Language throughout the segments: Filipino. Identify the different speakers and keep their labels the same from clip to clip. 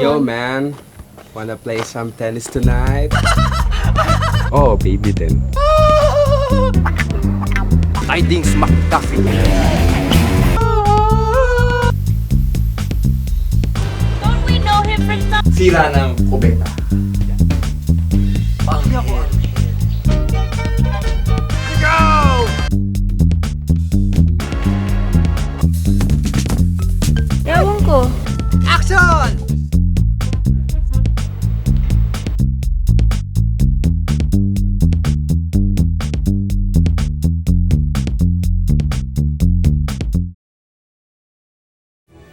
Speaker 1: Yo, man. Wanna play some tennis tonight? Oh, baby then.
Speaker 2: Tidings McDuffie.
Speaker 3: Don't we know him from some...
Speaker 2: Sira ng kubeta. Pangyan. Go!
Speaker 3: Ewan ko.
Speaker 2: Action!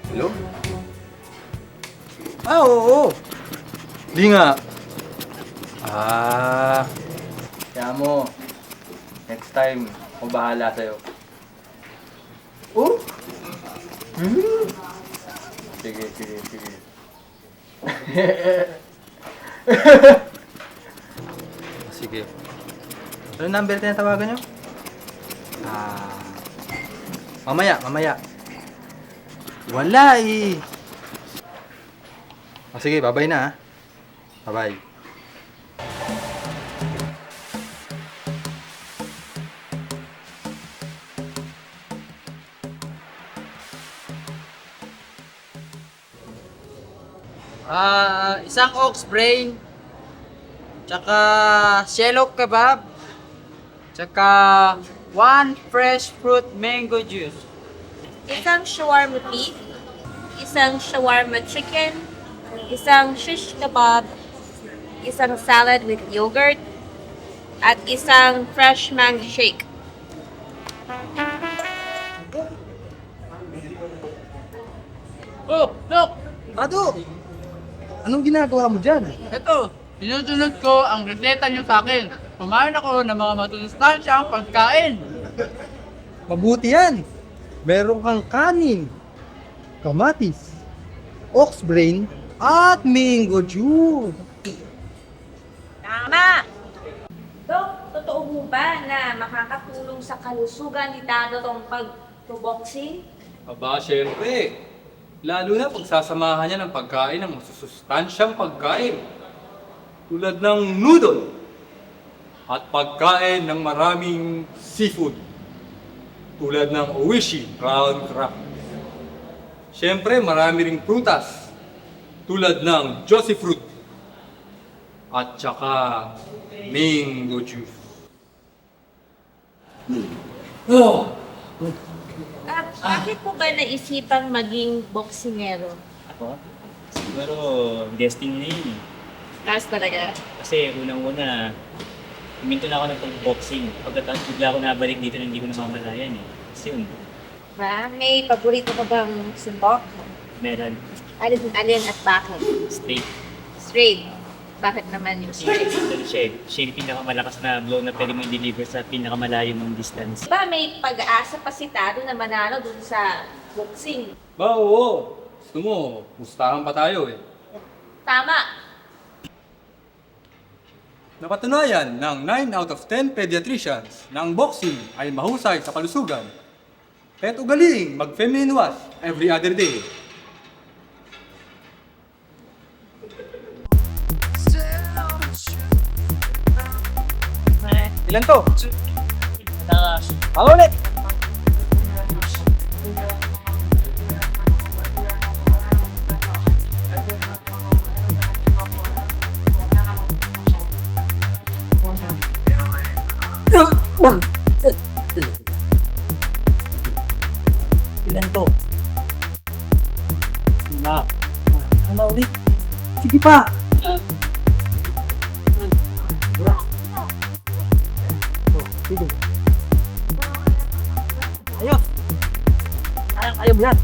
Speaker 2: Hello? Oo. Di nga. Kaya mo, next time, ako bahala sa'yo. Oh? Sige. Sige. Ano number na tawagan nyo? Mamaya. Wala eh. Sige, bye-bye na ha. Bye-bye.
Speaker 4: Isang ox brain, tsaka shellow kebab, tsaka one fresh fruit mango juice.
Speaker 3: Isang shawarma beef, isang shawarma chicken, isang shish kebab, isang salad with yogurt, at isang fresh mango shake.
Speaker 4: Oh, look!
Speaker 2: Rado! Anong ginagawa mo dyan?
Speaker 4: Ito, sinusunod ko ang reseta niyo sa akin. Kumain ako ng mga matutustansiyang pagkain.
Speaker 2: Mabuti yan! Meron kang kanin, kamatis, ox brain, at mango juice.
Speaker 3: Tama! Dok, totoo mo ba na makakatulong sa kalusugan ni Dado tong pag-boxing?
Speaker 5: Aba, syempre. Lalo na pagsasamahan niya ng pagkain ng masusustansyang pagkain. Tulad ng noodle. At pagkain ng maraming seafood. Tulad ng oishi, round crab. Syempre, marami ring prutas. Tulad ng Josie fruit. At saka mango juice.
Speaker 3: At bakit po ba naisipang maging boksingero?
Speaker 6: Ako? Siguro, destiny na yun eh.
Speaker 3: Taas talaga.
Speaker 6: Kasi unang-una, huminto na ako ng pag-boxing. Pagkatapos bigla ako nabalik dito na hindi ko namamalayan eh. Kasi yun,
Speaker 3: Ba, may paborito ka bang suntok?
Speaker 6: meron,
Speaker 3: Alin at bakit?
Speaker 6: straight.
Speaker 3: Straight. Bakit naman yung straight?
Speaker 6: Ano siya eh, siya yung pinakamalakas na blow na pwede mo i-deliver sa pinakamalayo mong distance.
Speaker 3: Ba, may pag-asa pa si Tado na manalo dun sa boxing.
Speaker 5: Ba, oo. Gusto mo, mustahan pa tayo eh.
Speaker 3: Tama.
Speaker 5: Napatunayan ng 9 out of 10 pediatricians na ang boxing ay mahusay sa kalusugan. Kaya't ugaliing mag-feminine wash every other day.
Speaker 2: Ilan to?
Speaker 6: Na,
Speaker 2: Ako ulit!
Speaker 6: ilan to? Na,
Speaker 2: Ano ulit? Sige pa! Sige. Ayos! Kaya mo yan!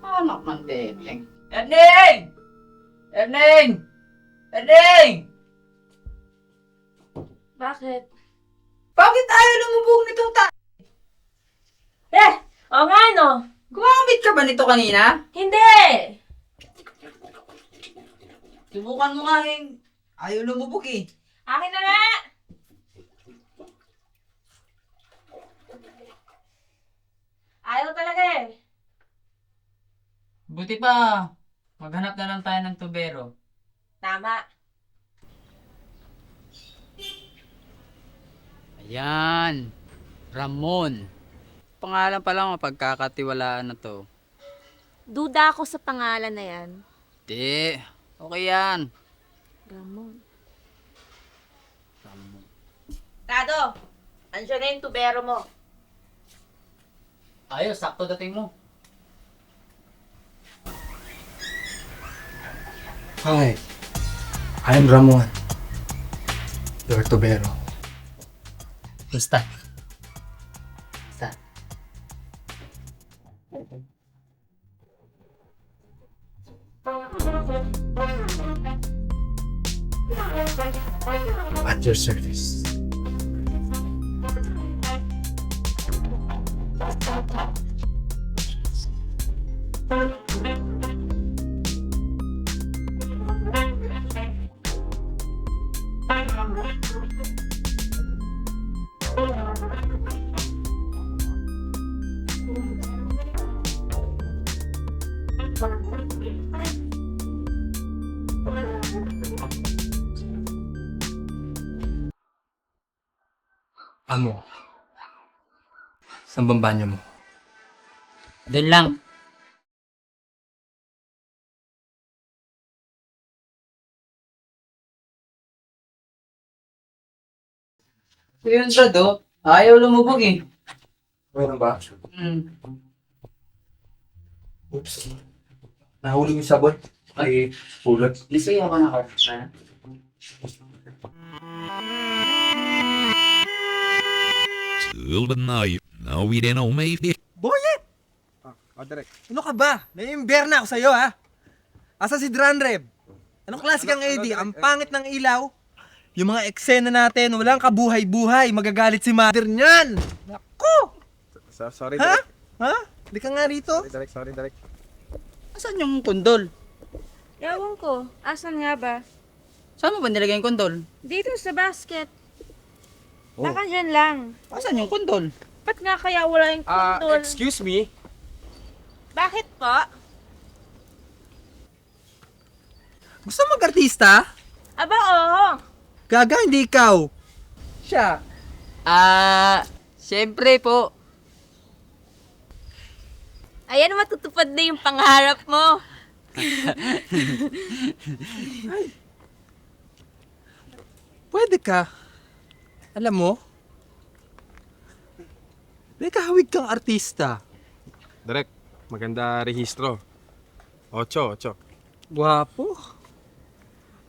Speaker 4: Anak ng teteng. Erning! Erning! Erning!
Speaker 3: Bakit?
Speaker 4: Bakit ayaw lumubog nitong ta...
Speaker 3: Oo nga, no?
Speaker 4: ka ba nito kanina?
Speaker 3: Hindi!
Speaker 4: Subukan mo nga ayaw lumubog eh.
Speaker 3: Akin na nga! Ayaw talaga eh.
Speaker 4: Buti pa, maghanap na lang tayo ng tubero.
Speaker 3: Tama.
Speaker 4: Ayan, Ramon. Pangalan pa lang mapagkakatiwalaan na to.
Speaker 3: Duda ako sa pangalan na yan.
Speaker 4: Di, okay yan.
Speaker 3: Ramon. Tado, ansyan na yung tubero mo.
Speaker 4: Ayos, sakto dating mo.
Speaker 2: Hi, I'm Ramon. Your tubero.
Speaker 4: Basta. Basta.
Speaker 2: At your service. Ano? Saan bang banyo mo?
Speaker 4: Doon lang. Yun siya do. Ayaw lumubog eh.
Speaker 2: Meron ba?
Speaker 5: Oops. Nahulog yung sabon. Ay, pulot.
Speaker 4: Lisay ako na karta.
Speaker 7: Silver knife. Now we don't know maybe.
Speaker 2: Boyet!
Speaker 1: Direk.
Speaker 2: Ano ka ba? Nai-imber na ako sa'yo, ha? Asa si Dranreb? Anong klase kang AD? Ang pangit ng ilaw? Yung mga eksena natin, walang kabuhay-buhay. Magagalit si mother niyan. Naku!
Speaker 1: Sorry,
Speaker 2: Ha?
Speaker 1: Direk.
Speaker 2: Ha? Di ka nga rito?
Speaker 1: Sorry, Direk.
Speaker 4: Asan yung kondol?
Speaker 3: Ewan ko, asan nga ba?
Speaker 4: Saan mo ba nilagay yung kondol?
Speaker 3: Dito sa basket. Baka dyan lang.
Speaker 4: Asan yung kondol?
Speaker 3: Ba't nga kaya wala yung kundol?
Speaker 1: Excuse me?
Speaker 3: Bakit po?
Speaker 2: Gusto mag-artista?
Speaker 3: Aba, oo.
Speaker 2: Gaga, hindi ikaw. Siya.
Speaker 4: Siyempre po.
Speaker 3: Ayan, matutupad na yung pangarap mo.
Speaker 2: Pwede ka. Alam mo, may kahawig kang artista.
Speaker 1: Direk, maganda rehistro. 8.
Speaker 2: Gwapo.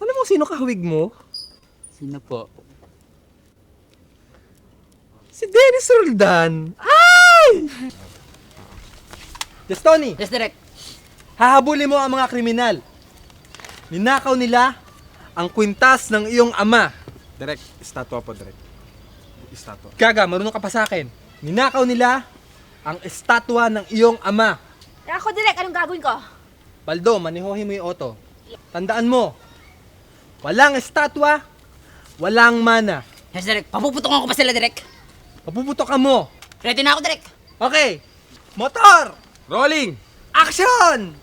Speaker 2: Alam mo sino kahawig mo?
Speaker 4: Sino po?
Speaker 2: Si Dennis Roldan. Ay! Yes, Tony.
Speaker 4: Yes, direct.
Speaker 2: Hahabulin mo ang mga kriminal. Ninakaw nila ang kwintas ng iyong ama.
Speaker 1: Direk, estatwa po, Direk. Estatwa.
Speaker 2: Gaga, marunong ka pa sa akin. Ninakaw nila ang estatwa ng iyong ama.
Speaker 3: Ako, Direk, anong gagawin ko?
Speaker 2: Paldo, manihohin mo yung auto. Tandaan mo, walang estatwa, walang mana.
Speaker 4: Yes, direct. Papuputokan ko pa sila, direct.
Speaker 2: Mapuputok ka mo.
Speaker 4: Ready na ako, direct.
Speaker 2: Okay, motor!
Speaker 1: Rolling!
Speaker 2: Action!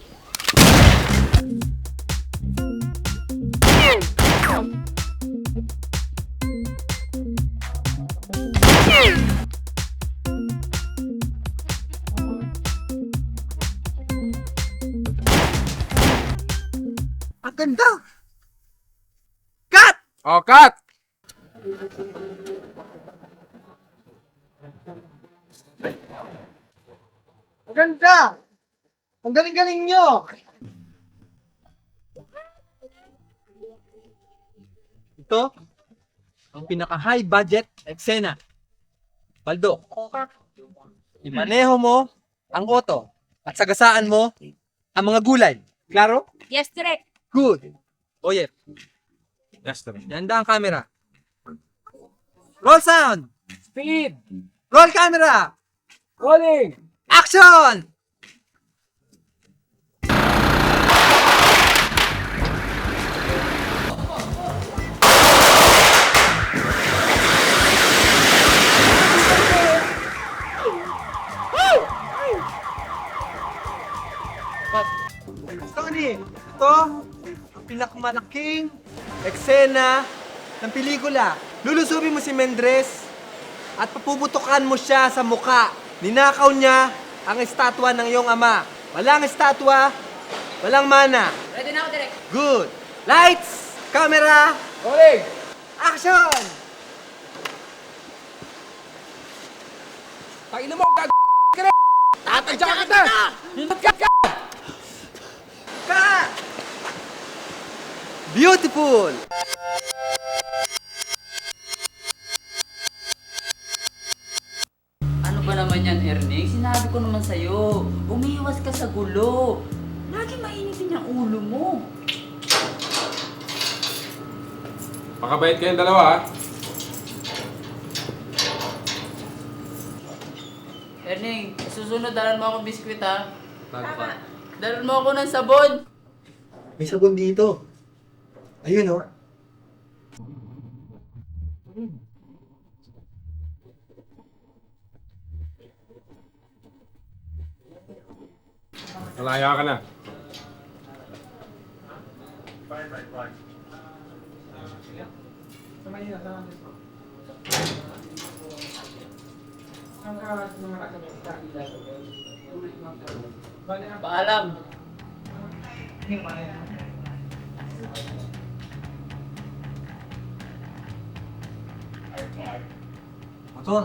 Speaker 2: Ang ganda! Cut!
Speaker 1: Oh, cut!
Speaker 2: Ang ganda! Ang galing-galing nyo! Ito, ang pinaka-high budget eksena. Baldo, imaneho mo ang auto at sagasaan mo ang mga gulay. Klaro?
Speaker 3: Yes, Direk.
Speaker 2: Good. Oye,
Speaker 1: Yes, Direk.
Speaker 2: ganda ang camera. Roll sound!
Speaker 1: Speed!
Speaker 2: Roll camera!
Speaker 1: Rolling!
Speaker 2: Action! Kasi ito ang pinakamalaking eksena ng pelikula. Lulusubin mo si Mendres at papuputukan mo siya sa muka. Ninakaw niya ang estatwa ng iyong ama. Walang estatwa, walang mana.
Speaker 3: Ready na ako, Direk.
Speaker 2: Good. Lights, camera,
Speaker 1: Rolling!
Speaker 2: action!
Speaker 1: Pangina mo, gag... ka na! Tatadya ka kita!
Speaker 2: Cut! Beautiful!
Speaker 4: Ano ba naman yan, Ernie? Sinabi ko naman sa'yo, umiwas ka sa gulo. Lagi mainitin yung ulo mo.
Speaker 1: Pakabait kayong dalawa, ha?
Speaker 4: Ernie, susunod, dalan mo ako biskwit, ha?
Speaker 3: Tama.
Speaker 4: Dalan mo ako ng sabon.
Speaker 2: May sabon dito. Ayun, oh.
Speaker 1: Malaya ka na.
Speaker 4: Paalam.
Speaker 5: Motor.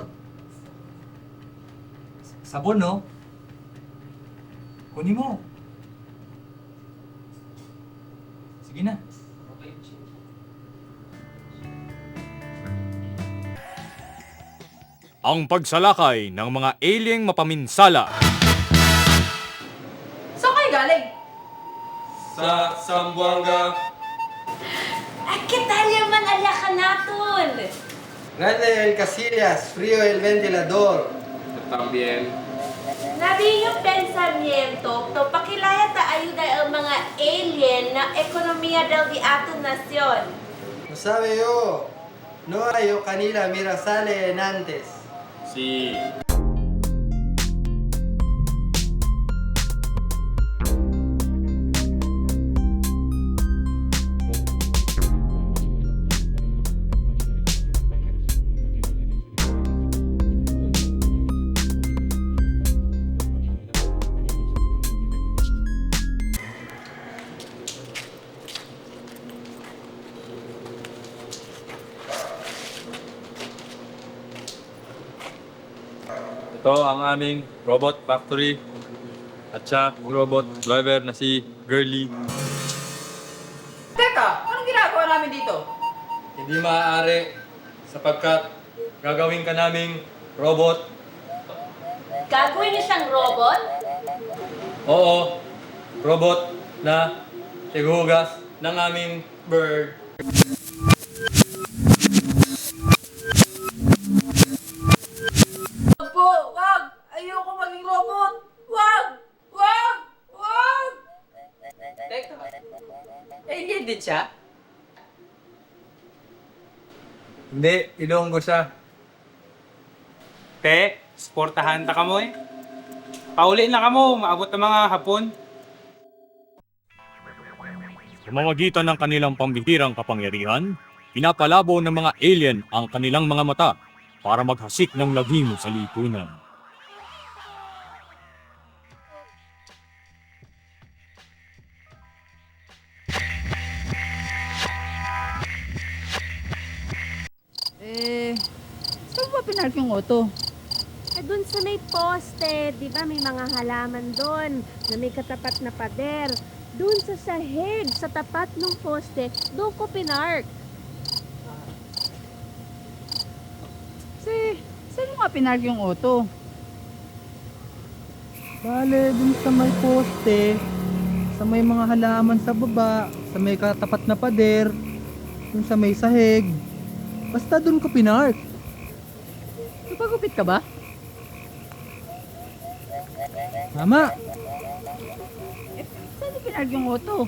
Speaker 5: Sabon, no? Kunin mo. Sige na.
Speaker 8: Ang pagsalakay ng mga alieng mapaminsala.
Speaker 4: Saan kayo galing?
Speaker 1: Sa Sambuanga.
Speaker 3: ¿Qué tal llaman al Yacanatul?
Speaker 2: Grande el Casillas, frío el ventilador.
Speaker 1: También.
Speaker 3: Nabi yung pensamiento, to pakilaya ta ayuda ang mga alien na ekonomiya del di ato nasyon.
Speaker 2: No sabe yo. No hay yo canila, mira, sale en antes.
Speaker 6: Si...
Speaker 5: Ito ang aming robot factory at siya ang robot driver na si Girly.
Speaker 4: Teka, anong ginagawa namin dito?
Speaker 5: Hindi maaari sapagkat gagawin ka naming robot.
Speaker 3: Gagawin niyo siyang robot?
Speaker 5: Oo, robot na tigugas ng aming bird.
Speaker 4: Po, wag! Ayoko maging robot! Wag! Wag! Wag! Teka, alien din siya?
Speaker 5: Hindi, Ilonggo siya.
Speaker 9: Te, sportahan ta ka mo eh. Pauli na ka mo, maabot ng mga hapon.
Speaker 8: Sa mga gitan ng kanilang pambihirang kapangyarihan, pinapalabo ng mga alien ang kanilang mga mata para maghasik ng lagim sa lipunan.
Speaker 4: Saan ba pinark yung auto?
Speaker 3: Doon sa may poste, di ba may mga halaman doon na may katapat na pader. Doon sa sahig, sa tapat ng poste, doon ko pinark.
Speaker 4: Saan mo nga pinark yung auto?
Speaker 2: Bale, dun sa may poste, sa may mga halaman sa baba, sa may katapat na pader, dun sa may sahig. Basta dun ko pinark.
Speaker 4: Napagupit ka ba?
Speaker 2: Mama,
Speaker 4: Saan mo pinark yung auto?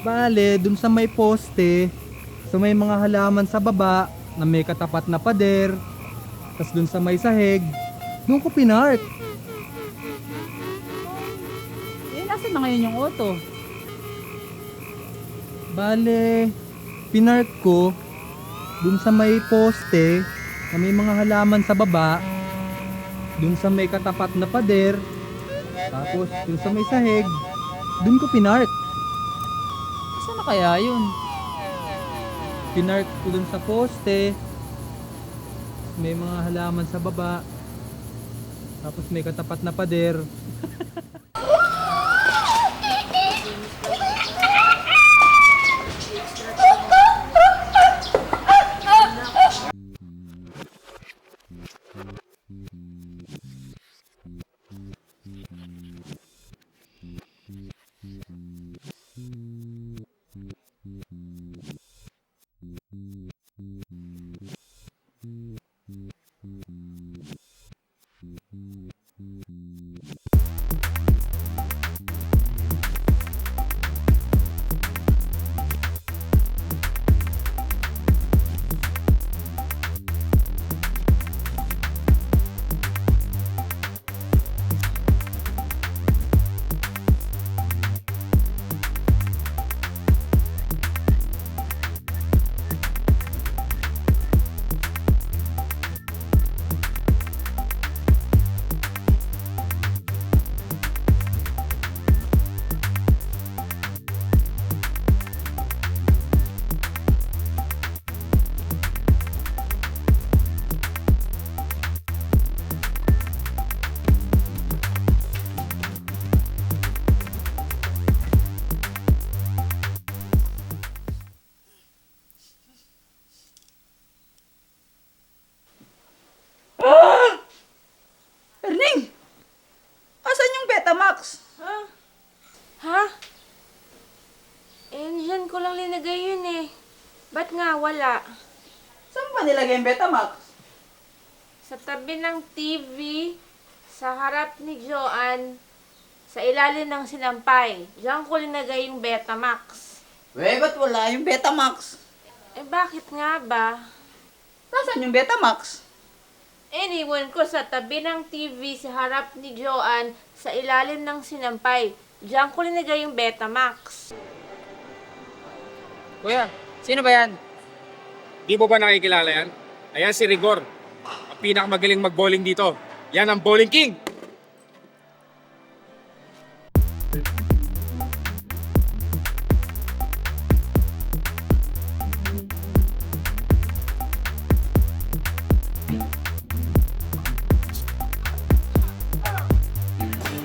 Speaker 2: bale, dun sa may poste, sa may mga halaman sa baba, na may katapat na pader, tas dun sa may sahig, dun ko pinark.
Speaker 4: Nasaan na ngayon yung auto?
Speaker 2: Bale, pinark ko dun sa may poste na may mga halaman sa baba, dun sa may katapat na pader, tapos dun sa may sahig, dun ko pinark.
Speaker 4: Saan na kaya yun?
Speaker 2: Pinark ko dun sa poste, may mga halaman sa baba, tapos may katapat na pader.
Speaker 4: Erning! Asan yung Betamax?
Speaker 3: Ha? Eh, dyan ko lang linagay yun eh. Ba't nga wala?
Speaker 4: Saan ba nilagay yung Betamax?
Speaker 3: Sa tabi ng TV, sa harap ni Joanne, sa ilalim ng sinampay. Diyan ko linagay yung Betamax.
Speaker 4: Ba't wala yung Betamax?
Speaker 3: Eh, bakit nga ba?
Speaker 4: Nasaan yung Betamax?
Speaker 3: Iniwan ko sa tabi ng TV sa harap ni Joanne sa ilalim ng sinampay. Diyan ko linagay yung Betamax.
Speaker 9: Kuya, sino ba yan? Di mo ba nakikilala yan? Ayan si Rigor. Ang pinakamagaling mag-bowling dito. Yan ang Bowling King!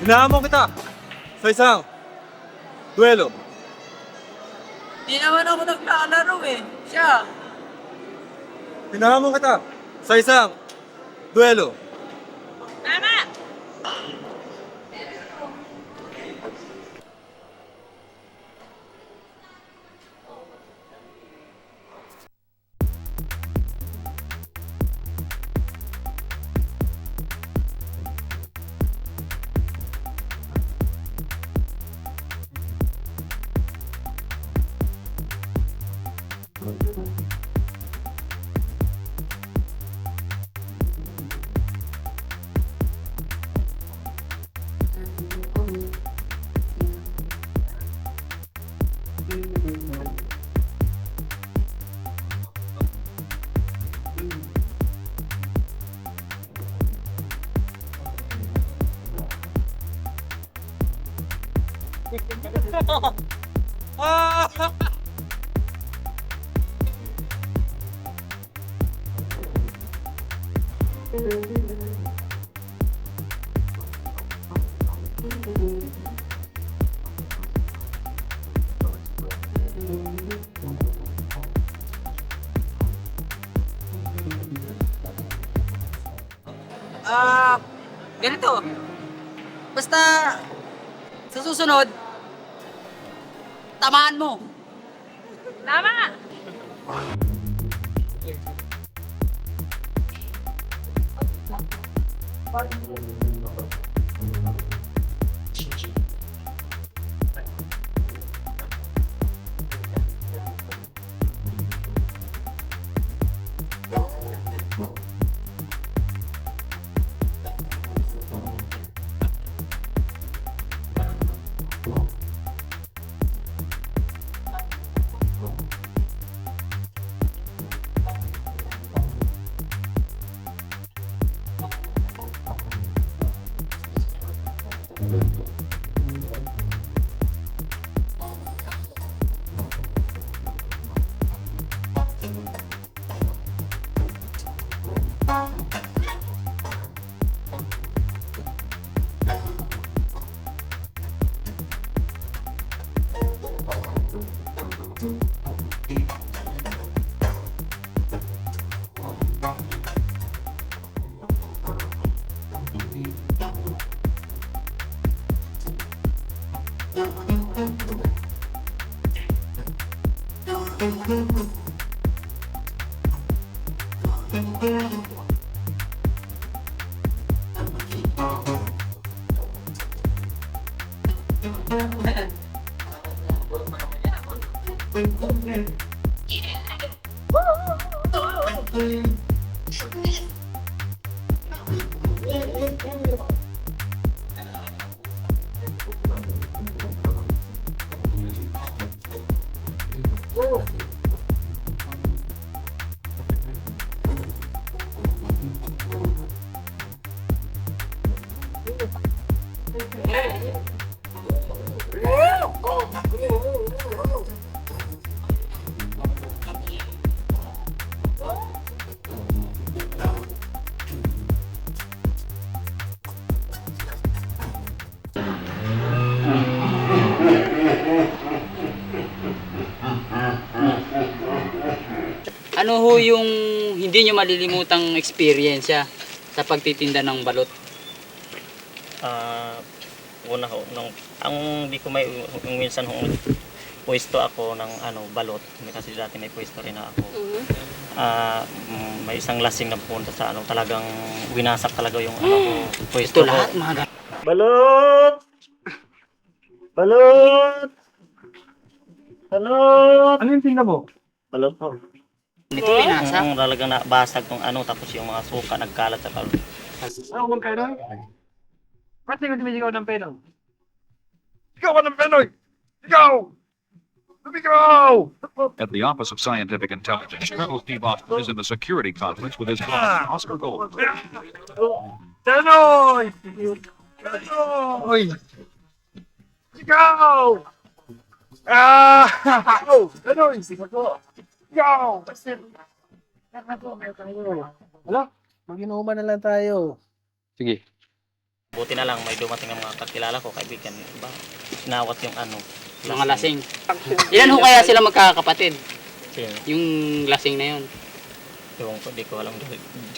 Speaker 2: Hinahamon kita sa isang duelo.
Speaker 4: Di naman ako naglalaro eh. Siya.
Speaker 2: Hinahamon kita sa isang duelo.
Speaker 3: Tama!
Speaker 4: Ganito. Basta, sa susunod, tamaan mo.
Speaker 3: Tama!
Speaker 4: Ano ho yung hindi nyo malilimutang experience sa pagtitinda ng balot?
Speaker 6: Una ho, ang di ko may minsan ho, pwesto ako ng balot. Kasi dati may pwesto rin ako. May isang lasing na pupunta sa talagang winasak talaga yung pwesto
Speaker 4: Ito
Speaker 6: ko.
Speaker 4: lahat mga
Speaker 6: Balot! Balot! Balot!
Speaker 5: Ano yung tingnan mo?
Speaker 6: Balot po.
Speaker 4: Ito winasak.
Speaker 6: Talagang nabasag tong tapos yung mga suka nagkalat sa kalot.
Speaker 5: Ano kung Penoy? Ba't di ko dumisigaw ng Penoy? Ikaw ka ng Penoy! Ikaw! Lumigaw!
Speaker 7: At the Office of Scientific Intelligence, Colonel Steve Austin is in the security conference with his boss, Oscar Gold.
Speaker 5: Penoy! Penoy! Ikaw! Penoy! Ikaw! Wala, mag-inuman na lang tayo. Sige.
Speaker 6: Buti na lang may dumating ng mga kakilala ko, kaibigan. Diba? Sinawat yung
Speaker 4: Mga lasing. Ilan ho kaya sila magkakapatid?
Speaker 6: Sino?
Speaker 4: Yung lasing na yun.
Speaker 6: Yung di ko alam.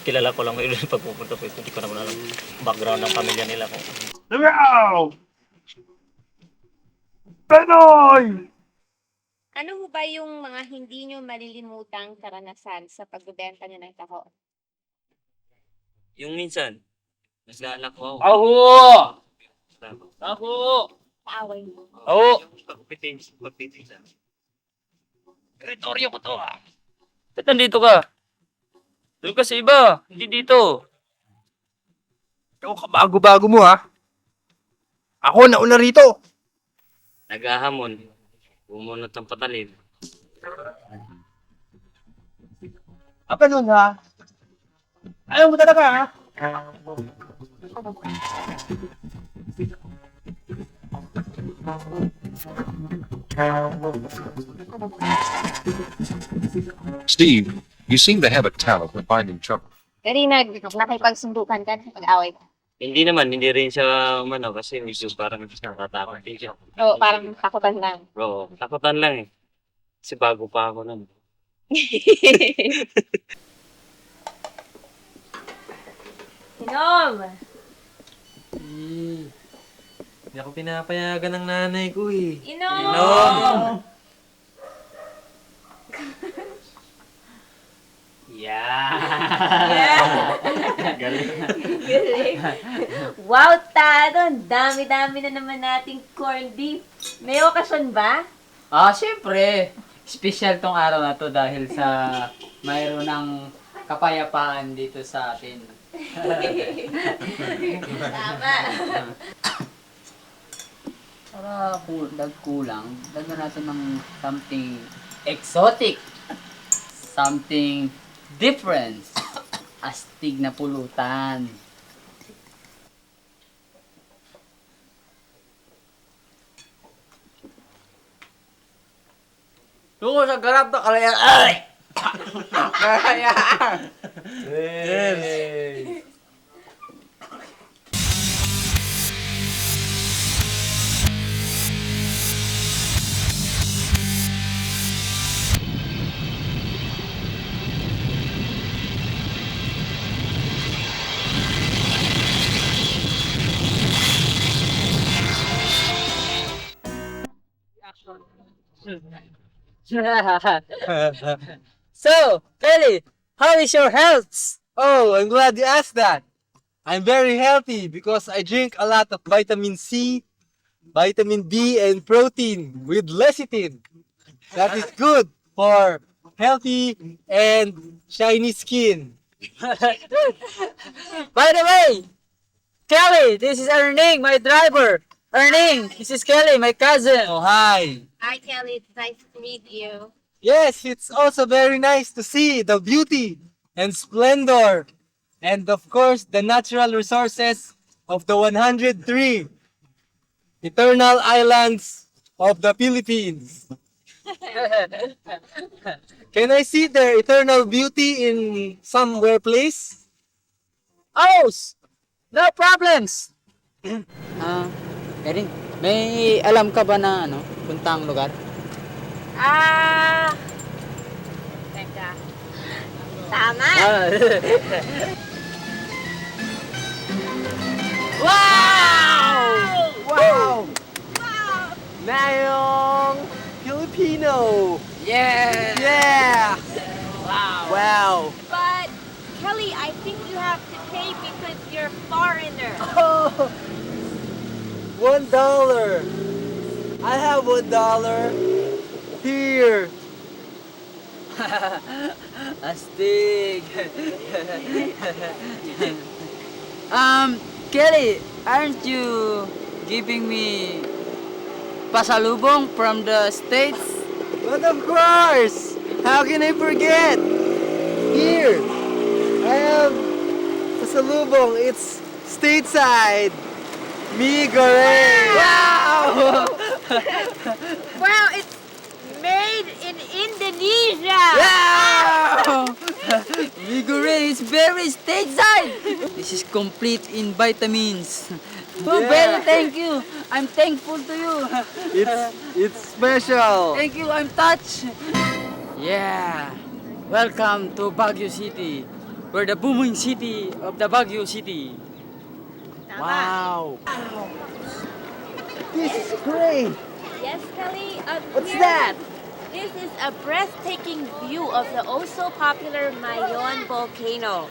Speaker 6: Kilala ko lang yung pagpupunta ko. Hindi ko naman alam background ng pamilya nila ko.
Speaker 5: Lumigaw! Penoy!
Speaker 3: Ano ho ba yung mga hindi nyo malilimutang karanasan sa pagbebenta nyo ng taho?
Speaker 6: Yung minsan, naglalak ko.
Speaker 4: Ako!
Speaker 3: Paaway mo.
Speaker 6: Pagpiting sa. Teritoryo ko to Ba't nandito ka? Doon ka sa iba, hindi dito.
Speaker 2: Ikaw kabago-bago mo ha. Ako nauna rito.
Speaker 6: Naghahamon. Bumunot ng patalin.
Speaker 2: Apa nun ha? Ayaw mo talaga ha?
Speaker 7: Steve, you seem to have a talent for finding trouble.
Speaker 3: Kasi nakipagsundukan ka sa pag-away ka.
Speaker 6: Hindi rin siya kasi medyo parang nakatakot din siya.
Speaker 3: Oo, parang takutan lang.
Speaker 6: Bro, takutan lang eh. Kasi bago pa ako nun.
Speaker 3: Inom!
Speaker 2: Hindi ako pinapayagan ng nanay ko eh.
Speaker 3: Inom! Galing. Wow, Tado! Dami-dami na naman nating corned beef. May okasyon ba?
Speaker 4: Siyempre. Special tong araw na to dahil sa mayroon ng kapayapaan dito sa atin.
Speaker 3: Tama.
Speaker 4: Para kulang, lagyan natin ng something exotic. Something different. Astig na pulutan. Tungo sa garap to, kalayaan. Ay!
Speaker 1: Kalayaan!
Speaker 4: So, Kelly, how is your health?
Speaker 2: Oh, I'm glad you asked that. I'm very healthy because I drink a lot of vitamin C, vitamin B, and protein with lecithin. That is good for healthy and shiny skin.
Speaker 4: By the way, Kelly, this is Erning, my driver. Erning, this is Kelly, my cousin.
Speaker 2: Oh, hi.
Speaker 3: Hi, Kelly. It's nice to meet you.
Speaker 2: Yes, it's also very nice to see the beauty and splendor and of course the natural resources of the 103 eternal islands of the Philippines. Can I see their eternal beauty in somewhere place?
Speaker 4: Oh, no problems. Erin, may alam ka ba na puntang lugar?
Speaker 3: Teka. Tama.
Speaker 2: Wow! Wow! Mayong Filipino!
Speaker 4: Yeah!
Speaker 2: Yeah! Wow!
Speaker 3: But, Kelly, I think you have to pay because you're a foreigner.
Speaker 2: Oh, $1. I have $1 here.
Speaker 4: Astig. Kelly, aren't you giving me pasalubong from the States?
Speaker 2: But of course! How can I forget? Here, I have pasalubong. It's stateside. Mi goreng.
Speaker 4: Wow!
Speaker 3: Wow, it's made in Indonesia.
Speaker 4: Wow! Vigore is very stateside. This is complete in vitamins. Oh,
Speaker 2: Yeah.
Speaker 4: very thank you. I'm thankful to you.
Speaker 2: It's special.
Speaker 4: Thank you, I'm touched. Yeah. Welcome to Baguio City. We're the booming city of the Baguio City. Wow.
Speaker 2: This is great.
Speaker 3: Yes, Kelly.
Speaker 2: What's
Speaker 3: here-
Speaker 2: that?
Speaker 3: This is a breathtaking view of the oh so popular Mayon volcano.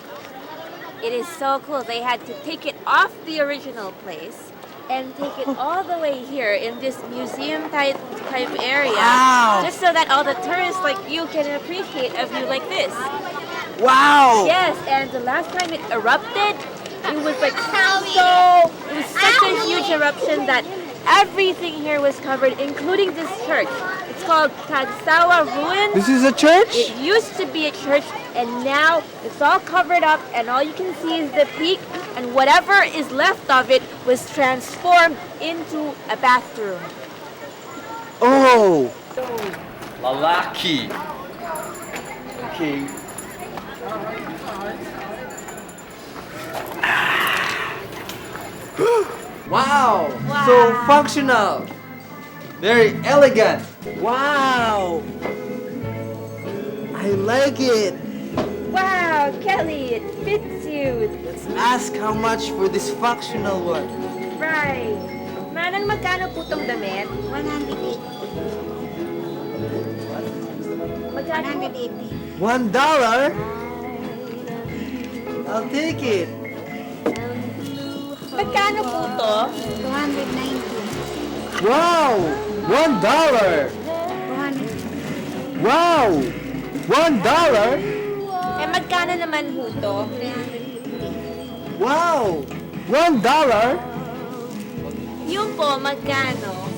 Speaker 3: It is so cool. They had to take it off the original place and take it all the way here in this museum type area.
Speaker 2: Wow.
Speaker 3: Just so that all the tourists like you can appreciate a view like this.
Speaker 2: Wow.
Speaker 3: Yes, and the last time it erupted, it was like it was such a huge eruption that everything here was covered, including this church. It's called Tagsawa Ruins.
Speaker 2: This is a church?
Speaker 3: It used to be a church, and now it's all covered up, and all you can see is the peak, and whatever is left of it was transformed into a bathroom.
Speaker 2: Oh.
Speaker 1: Lalaki. Okay. Wow. So functional. Very elegant.
Speaker 2: Wow. I like it.
Speaker 3: Wow, Kelly, it fits you.
Speaker 2: Let's ask how much for this functional one.
Speaker 3: Right. Manan, magkano po tong damit?
Speaker 10: 180.
Speaker 3: Magkano?
Speaker 10: 180.
Speaker 2: $1? I'll take it.
Speaker 3: Magkano po to?
Speaker 10: 290.
Speaker 2: Wow! $1!
Speaker 10: 200.
Speaker 2: Wow! $1!
Speaker 3: Eh, magkano naman po to?
Speaker 10: 350.
Speaker 2: Wow! $1!
Speaker 3: Yung po, magkano?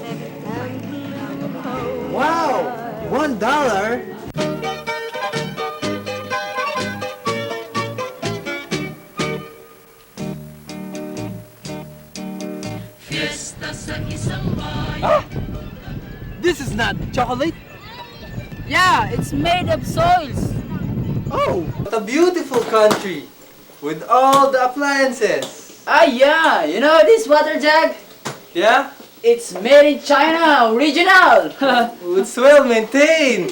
Speaker 2: Wow! $1! This is not chocolate.
Speaker 4: Yeah, it's made of soils.
Speaker 2: Oh, what a beautiful country with all the appliances.
Speaker 4: Ah, yeah. You know this water jug?
Speaker 2: Yeah,
Speaker 4: It's made in China, original.
Speaker 2: it's well maintained.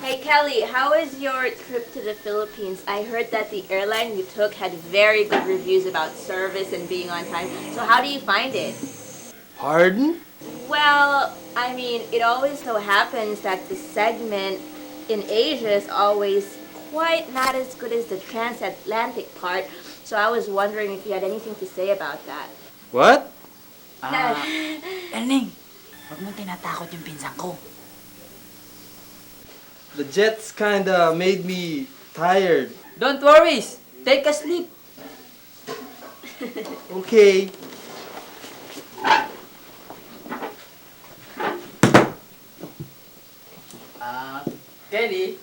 Speaker 3: Hey Kelly, how was your trip to the Philippines? I heard that the airline you took had very good reviews about service and being on time. So how do you find it?
Speaker 2: Pardon?
Speaker 3: Well, I mean, it always so happens that the segment in Asia is always quite not as good as the transatlantic part. So I was wondering if you had anything to say about that.
Speaker 2: What?
Speaker 4: Elning, huwag mo tinatakot yung pinsan ko.
Speaker 2: The jets kinda made me tired.
Speaker 4: Don't worry, take a sleep.
Speaker 2: Okay.
Speaker 4: Kelly,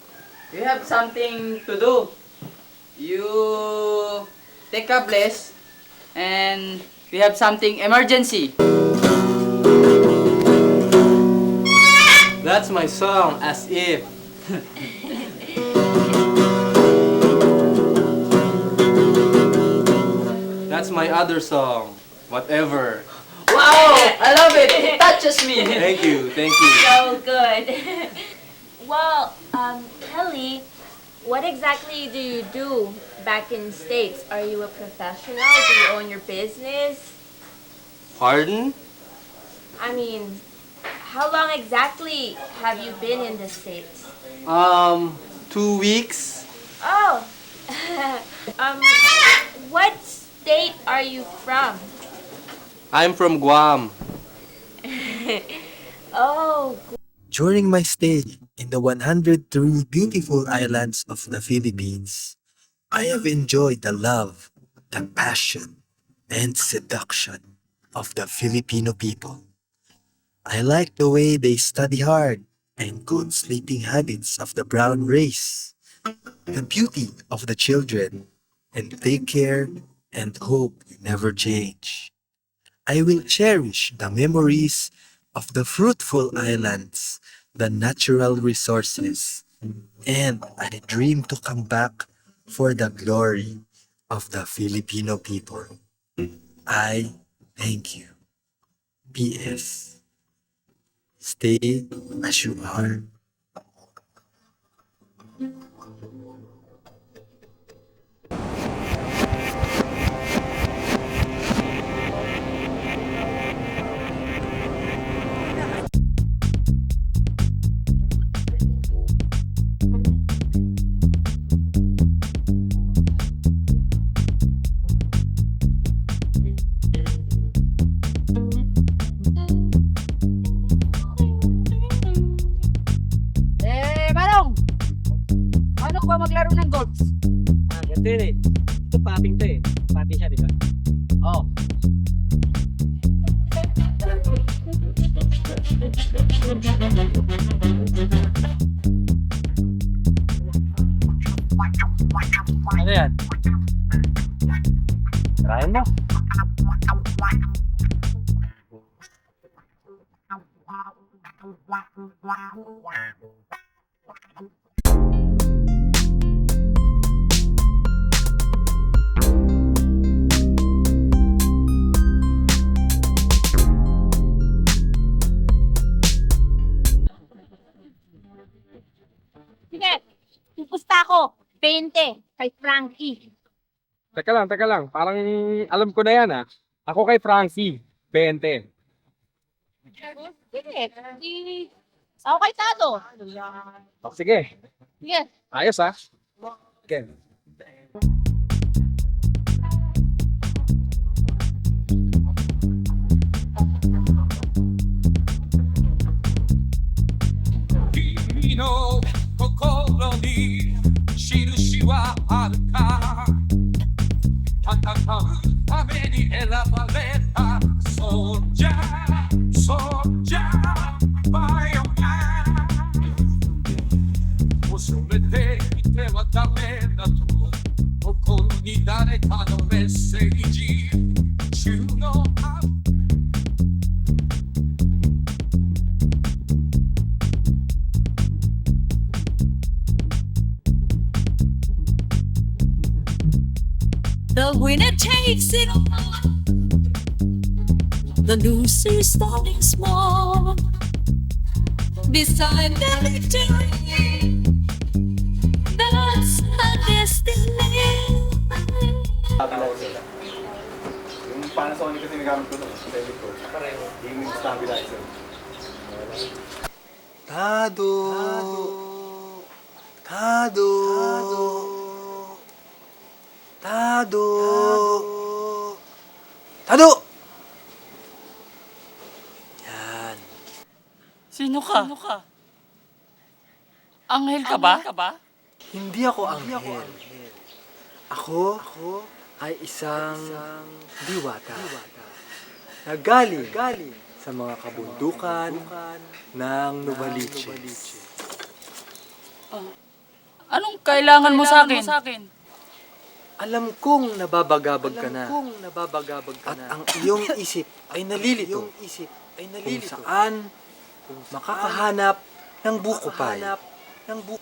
Speaker 4: you have something to do. You take a place and we have something emergency.
Speaker 2: That's my song, As If. That's my other song, Whatever.
Speaker 4: Wow, I love it. It touches me.
Speaker 2: Thank you, thank you.
Speaker 3: So good. Well, Kelly, what exactly do you do back in States? Are you a professional? Do you own your business?
Speaker 2: Pardon?
Speaker 3: I mean, how long exactly have you been in the States?
Speaker 2: 2 weeks.
Speaker 3: Oh, what state are you from?
Speaker 2: I'm from Guam.
Speaker 3: Oh,
Speaker 11: During my stay in the 103 beautiful islands of the Philippines, I have enjoyed the love, the passion, and seduction of the Filipino people. I like the way they study hard and good sleeping habits of the brown race, the beauty of the children, and take care and hope you never change. I will cherish the memories of the fruitful islands, the natural resources, and I dream to come back for the glory of the Filipino people. I thank you. P.S. Stay as you are.
Speaker 4: Manong! Paano ba maglaro ng golf?
Speaker 6: Ganito yun eh. Ito papping to eh. Papping siya, di ba?
Speaker 4: Oh.
Speaker 6: Ano yan? Tirayan mo.
Speaker 10: Sige, pupusta ako. 20 kay Frankie.
Speaker 9: Teka lang. Parang alam ko na yan ah. Ako kay Francie, 20.
Speaker 10: Sige, ako kay Tado.
Speaker 9: O, sige,
Speaker 10: Sige.
Speaker 9: ayos ah. Okay.
Speaker 7: Kimi no kokoro ni shirushi wa aru ka? Tatakau tame ni erabareta soldier, fire man. Osumete ite wa dame da to
Speaker 10: makes it on. The loser starting small beside the victory. That's a destiny.
Speaker 2: Yung Panasonic kasi nagamit ko doon, sa ko. Pareho. Yung stabilizer. Tado! Tado! Tado! Tado! Yan.
Speaker 4: Sino ka? Anghel ka ba?
Speaker 11: Hindi ako anghel. Ako ay isang diwata na galing sa mga kabundukan ng Novaliches.
Speaker 4: Anong kailangan mo sa akin?
Speaker 11: Alam kong nababagabag ka na. At ang iyong isip ay nalilito. Kung saan makakahanap ng bukupay.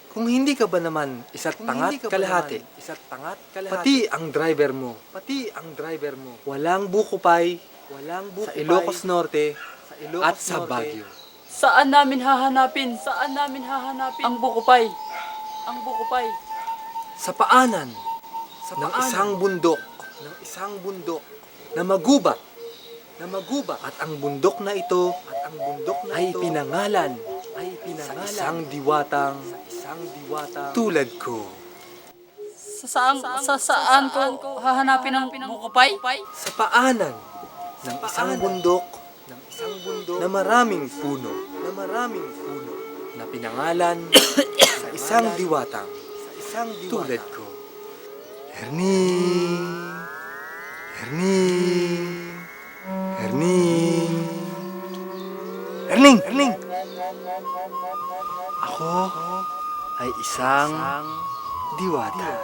Speaker 11: Kung hindi ka ba naman isa't tangat kalahati, pati ang driver mo, walang bukupay, sa Ilocos Norte, at sa Baguio.
Speaker 4: Saan namin hahanapin ang bukupay?
Speaker 11: Sa paanan ng isang bundok na magubat, at ang bundok na ito ay pinangalan sa isang diwatang tulad ko.
Speaker 4: Sa saan ko hahanapin ang bukupay?
Speaker 11: Sa paanan ng isang bundok na maraming puno na pinangalan sa isang diwatang tulad ko. Erning! Ako ay isang diwata.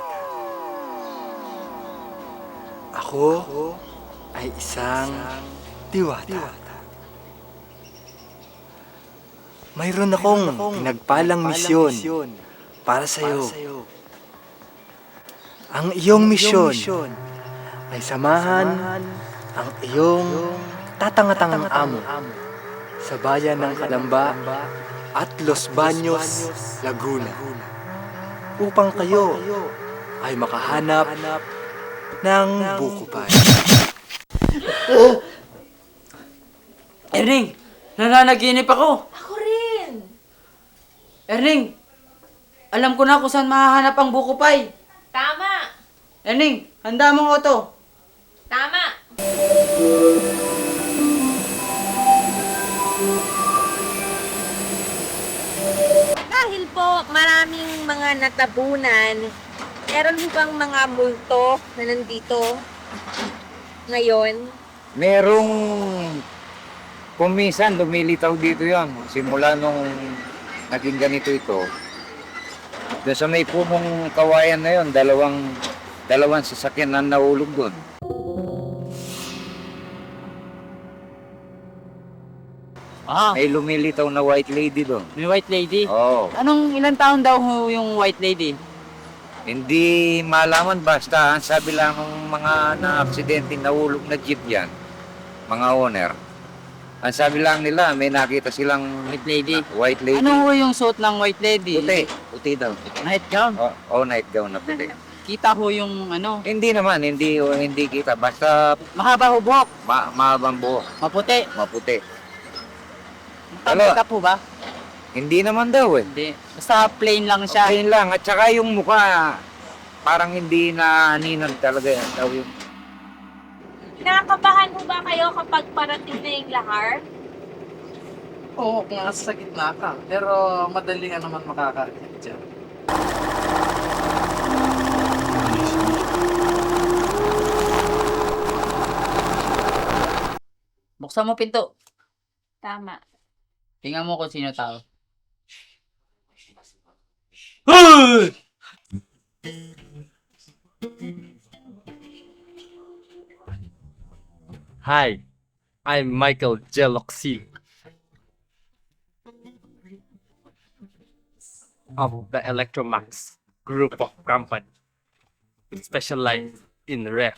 Speaker 11: Ako ay isang diwata. Mayroon akong pinagpalang misyon para sa'yo. Ang iyong misyon ay samahan ang iyong tatangatangang amo sa bayan ng Calamba at Los Baños, Laguna, upang kayo ay makahanap ng bukupay.
Speaker 4: Erning, nananaginip ako.
Speaker 3: Ako rin!
Speaker 4: Erning, alam ko na kung saan mahahanap ang bukupay.
Speaker 3: Tama!
Speaker 4: Erning, handa mong auto.
Speaker 3: Tama! Dahil po maraming mga natabunan, meron ho bang mga multo na nandito ngayon?
Speaker 12: Merong kumisan, lumilitaw dito yan. Simula nung naging ganito ito. Doon sa may punong kawayan na yun, dalawang sasakyan na nahulog doon. May lumilitaw na white lady doon.
Speaker 4: May white lady?
Speaker 12: Oo.
Speaker 4: Anong ilang taon daw ho yung white lady?
Speaker 12: Hindi malaman, basta ang sabi lang ng mga na-aksidente nahulog na jeep yan, mga owner. Ang sabi lang nila, may nakita silang
Speaker 4: White lady?
Speaker 12: White lady.
Speaker 4: Ano ho yung suot ng white lady?
Speaker 12: Puti daw.
Speaker 4: Night gown?
Speaker 12: Night gown na puti.
Speaker 4: Kita ho yung ano?
Speaker 12: Hindi naman, hindi kita. Basta
Speaker 4: Mahaba ho buhok?
Speaker 12: mahabang buhok.
Speaker 4: Maputi?
Speaker 12: Ano?
Speaker 4: Makeup po ba?
Speaker 12: Hindi naman daw eh.
Speaker 4: Hindi. Basta plain lang siya.
Speaker 12: Ayun lang. At saka yung mukha, parang hindi na ninag talaga yan daw yung...
Speaker 3: Nakakabahan ho ba kayo kapag parating na yung lahar?
Speaker 13: Oo, kung nasa gitna ka. Pero madali ka naman makakarating dyan.
Speaker 4: Buksan mo pinto.
Speaker 3: Tama.
Speaker 4: Tingnan mo kung sino tao.
Speaker 14: Hi, I'm Michael Jeloxy of the Electromax group of company specialized in ref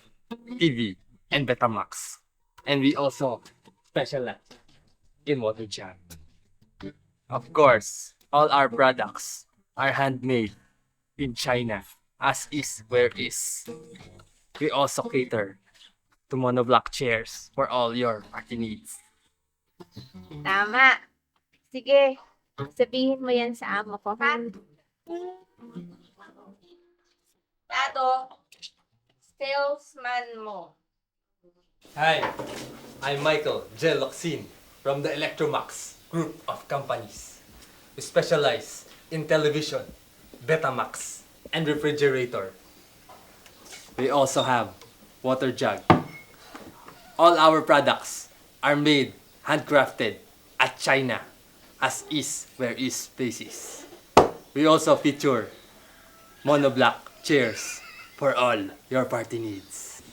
Speaker 14: TV, and Betamax. And we also specialize in water jug. Of course, all our products are handmade in China, as is where is. We also cater to monoblock chairs for all your party needs.
Speaker 3: Tama. Sige, sabihin mo yan sa amo ko, ha? Tato, salesman mo.
Speaker 14: Hi, I'm Michael J. Locsin from the Electromax group of companies. We specialize in television, Betamax, and refrigerator. We also have water jug. All our products are made handcrafted at China, as is where is places. We also feature monoblock chairs for all your party needs.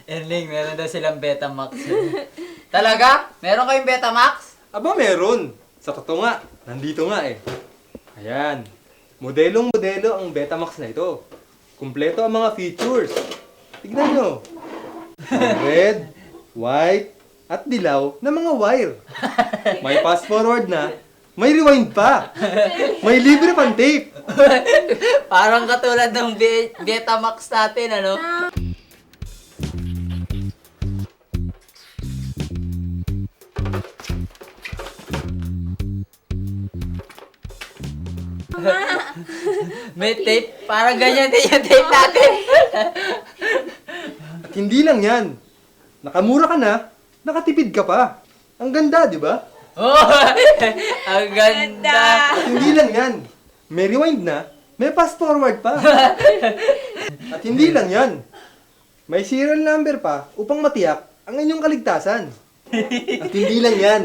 Speaker 4: Erling, meron daw silang Betamax. Talaga? Meron kayong Betamax?
Speaker 1: Aba, meron. Sa totoo nga, nandito nga eh. Ayan. Modelong-modelo ang Betamax na ito. Kumpleto ang mga features. Tignan nyo. Red, white, at dilaw na mga wire. May fast forward na, may rewind pa. May libre pang tape.
Speaker 4: Parang katulad ng Betamax natin, ano? May tape. Parang ganyan din yung tape natin.
Speaker 1: At hindi lang yan. Nakamura ka na, nakatipid ka pa. Ang ganda, di ba?
Speaker 4: Oh, ang ganda.
Speaker 1: At hindi lang yan. May rewind na, may fast forward pa. At hindi lang yan. May serial number pa upang matiyak ang inyong kaligtasan. At hindi lang yan.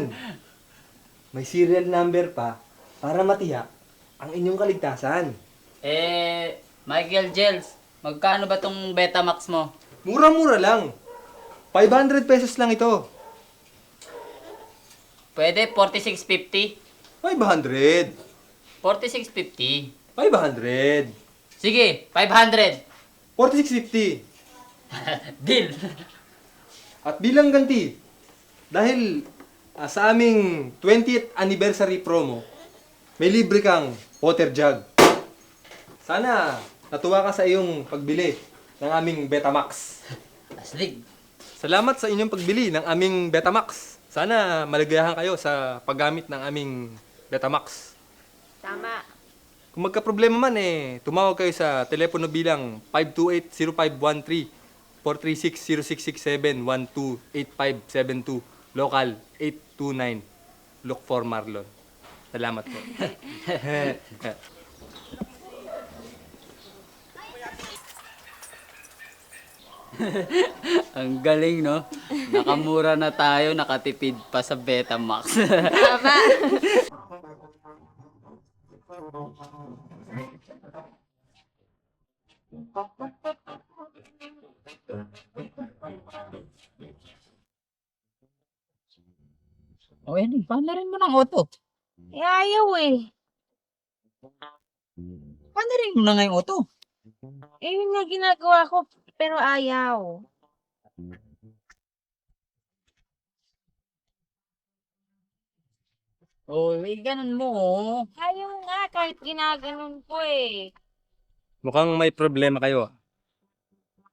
Speaker 1: May serial number pa para matiyak ang inyong kaligtasan.
Speaker 4: Michael Gels, magkano ba tong Betamax mo?
Speaker 1: Mura-mura lang. 500 pesos lang ito.
Speaker 4: Pwede 46.50?
Speaker 1: 500.
Speaker 4: 46.50.
Speaker 1: 500.
Speaker 4: Sige, 500.
Speaker 1: 46.50.
Speaker 4: Deal.
Speaker 1: At bilang ganti, dahil sa aming 20th anniversary promo, may libre kang water jug. Sana natuwa ka sa iyong pagbili ng aming Betamax.
Speaker 4: Aslig.
Speaker 1: Salamat sa inyong pagbili ng aming Betamax. Sana maligayahan kayo sa paggamit ng aming Betamax.
Speaker 3: Tama.
Speaker 1: Kung magka-problema man tumawag kayo sa telepono bilang 528-0513, 436-0667, 128572, local 829, look for Marlon. Salamat po.
Speaker 4: Ang galing, no? Nakamura na tayo, nakatipid pa sa Betamax.
Speaker 3: Tama.
Speaker 4: O, yan. Paano rin mo ng auto?
Speaker 3: Ayaw eh.
Speaker 4: Paano rin mo na ngayong auto?
Speaker 3: Yun nga ginagawa ko, pero ayaw.
Speaker 4: Oh, ganun mo.
Speaker 3: Ayaw nga, kahit ginaganon ko eh.
Speaker 1: Mukhang may problema kayo.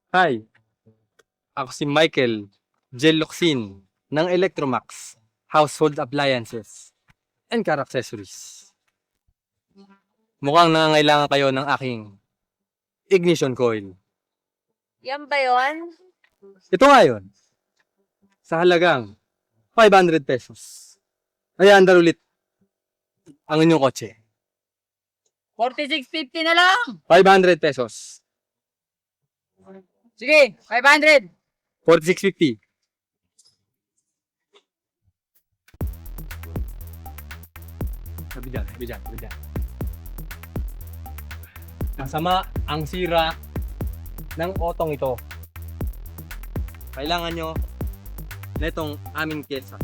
Speaker 1: Hi, ako si Michael J. Locsin ng Electromax Household Appliances and Car Accessories. Mukhang nangangailangan kayo ng aking ignition coil.
Speaker 3: Yan ba yun?
Speaker 1: Ito nga yun. Sa halagang 500 pesos. Ayan, ulit ang inyong kotse.
Speaker 4: 46.50 na lang.
Speaker 1: 500 pesos.
Speaker 4: Sige, 500.
Speaker 1: 46.50. Sabi dyan. Masama ang sira ng otong ito. Kailangan nyo na itong aming pyesa.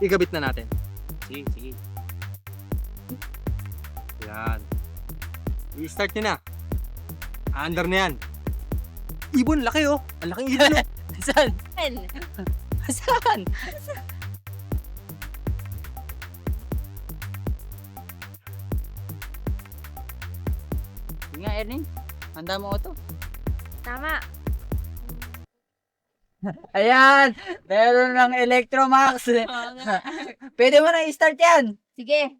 Speaker 1: Igabit na natin.
Speaker 4: Sige.
Speaker 1: Yan. I-start nyo na. Under na yan. Ibon, laki oh. Ang laking ibon oh.
Speaker 4: Saan? Saan? Sige nga, Erning. Handa mo ito.
Speaker 3: Tama.
Speaker 4: Ayan! Meron ng Electromax. Pwede mo na i-start yan.
Speaker 3: Sige.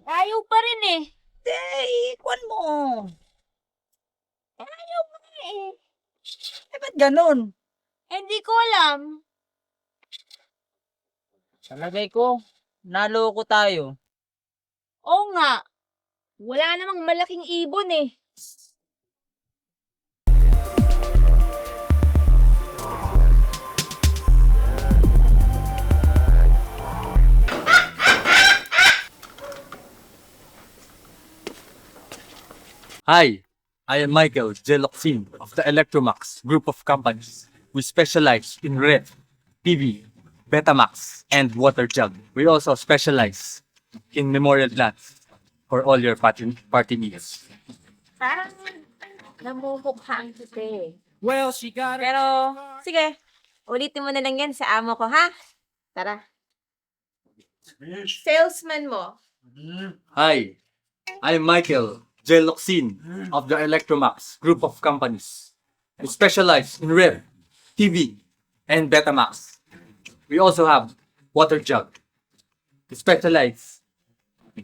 Speaker 3: Ayaw pa rin eh.
Speaker 4: Ikwan mo.
Speaker 3: Ayaw pa rin eh.
Speaker 4: Ba't ganun?
Speaker 3: Hindi ko alam.
Speaker 4: Sa lagay ko, naloko tayo.
Speaker 3: Oo nga. Wala namang malaking ibon eh.
Speaker 5: Hi, I am Michael J. Locsin of the Electromax Group of Companies. We specialize in RED, PV, Betamax, and water jug. We also specialize in memorial plants for all your party needs.
Speaker 3: Parang namumukhaan kita eh. Well, she got it. Pero, sige. Ulitin mo na lang yan sa amo ko, ha? Tara. Salesman mo.
Speaker 5: Hi, I'm Michael J. Locsin of the Electromax Group of Companies. We specialize in RED, TV, and Betamax. We also have water jug. We specialize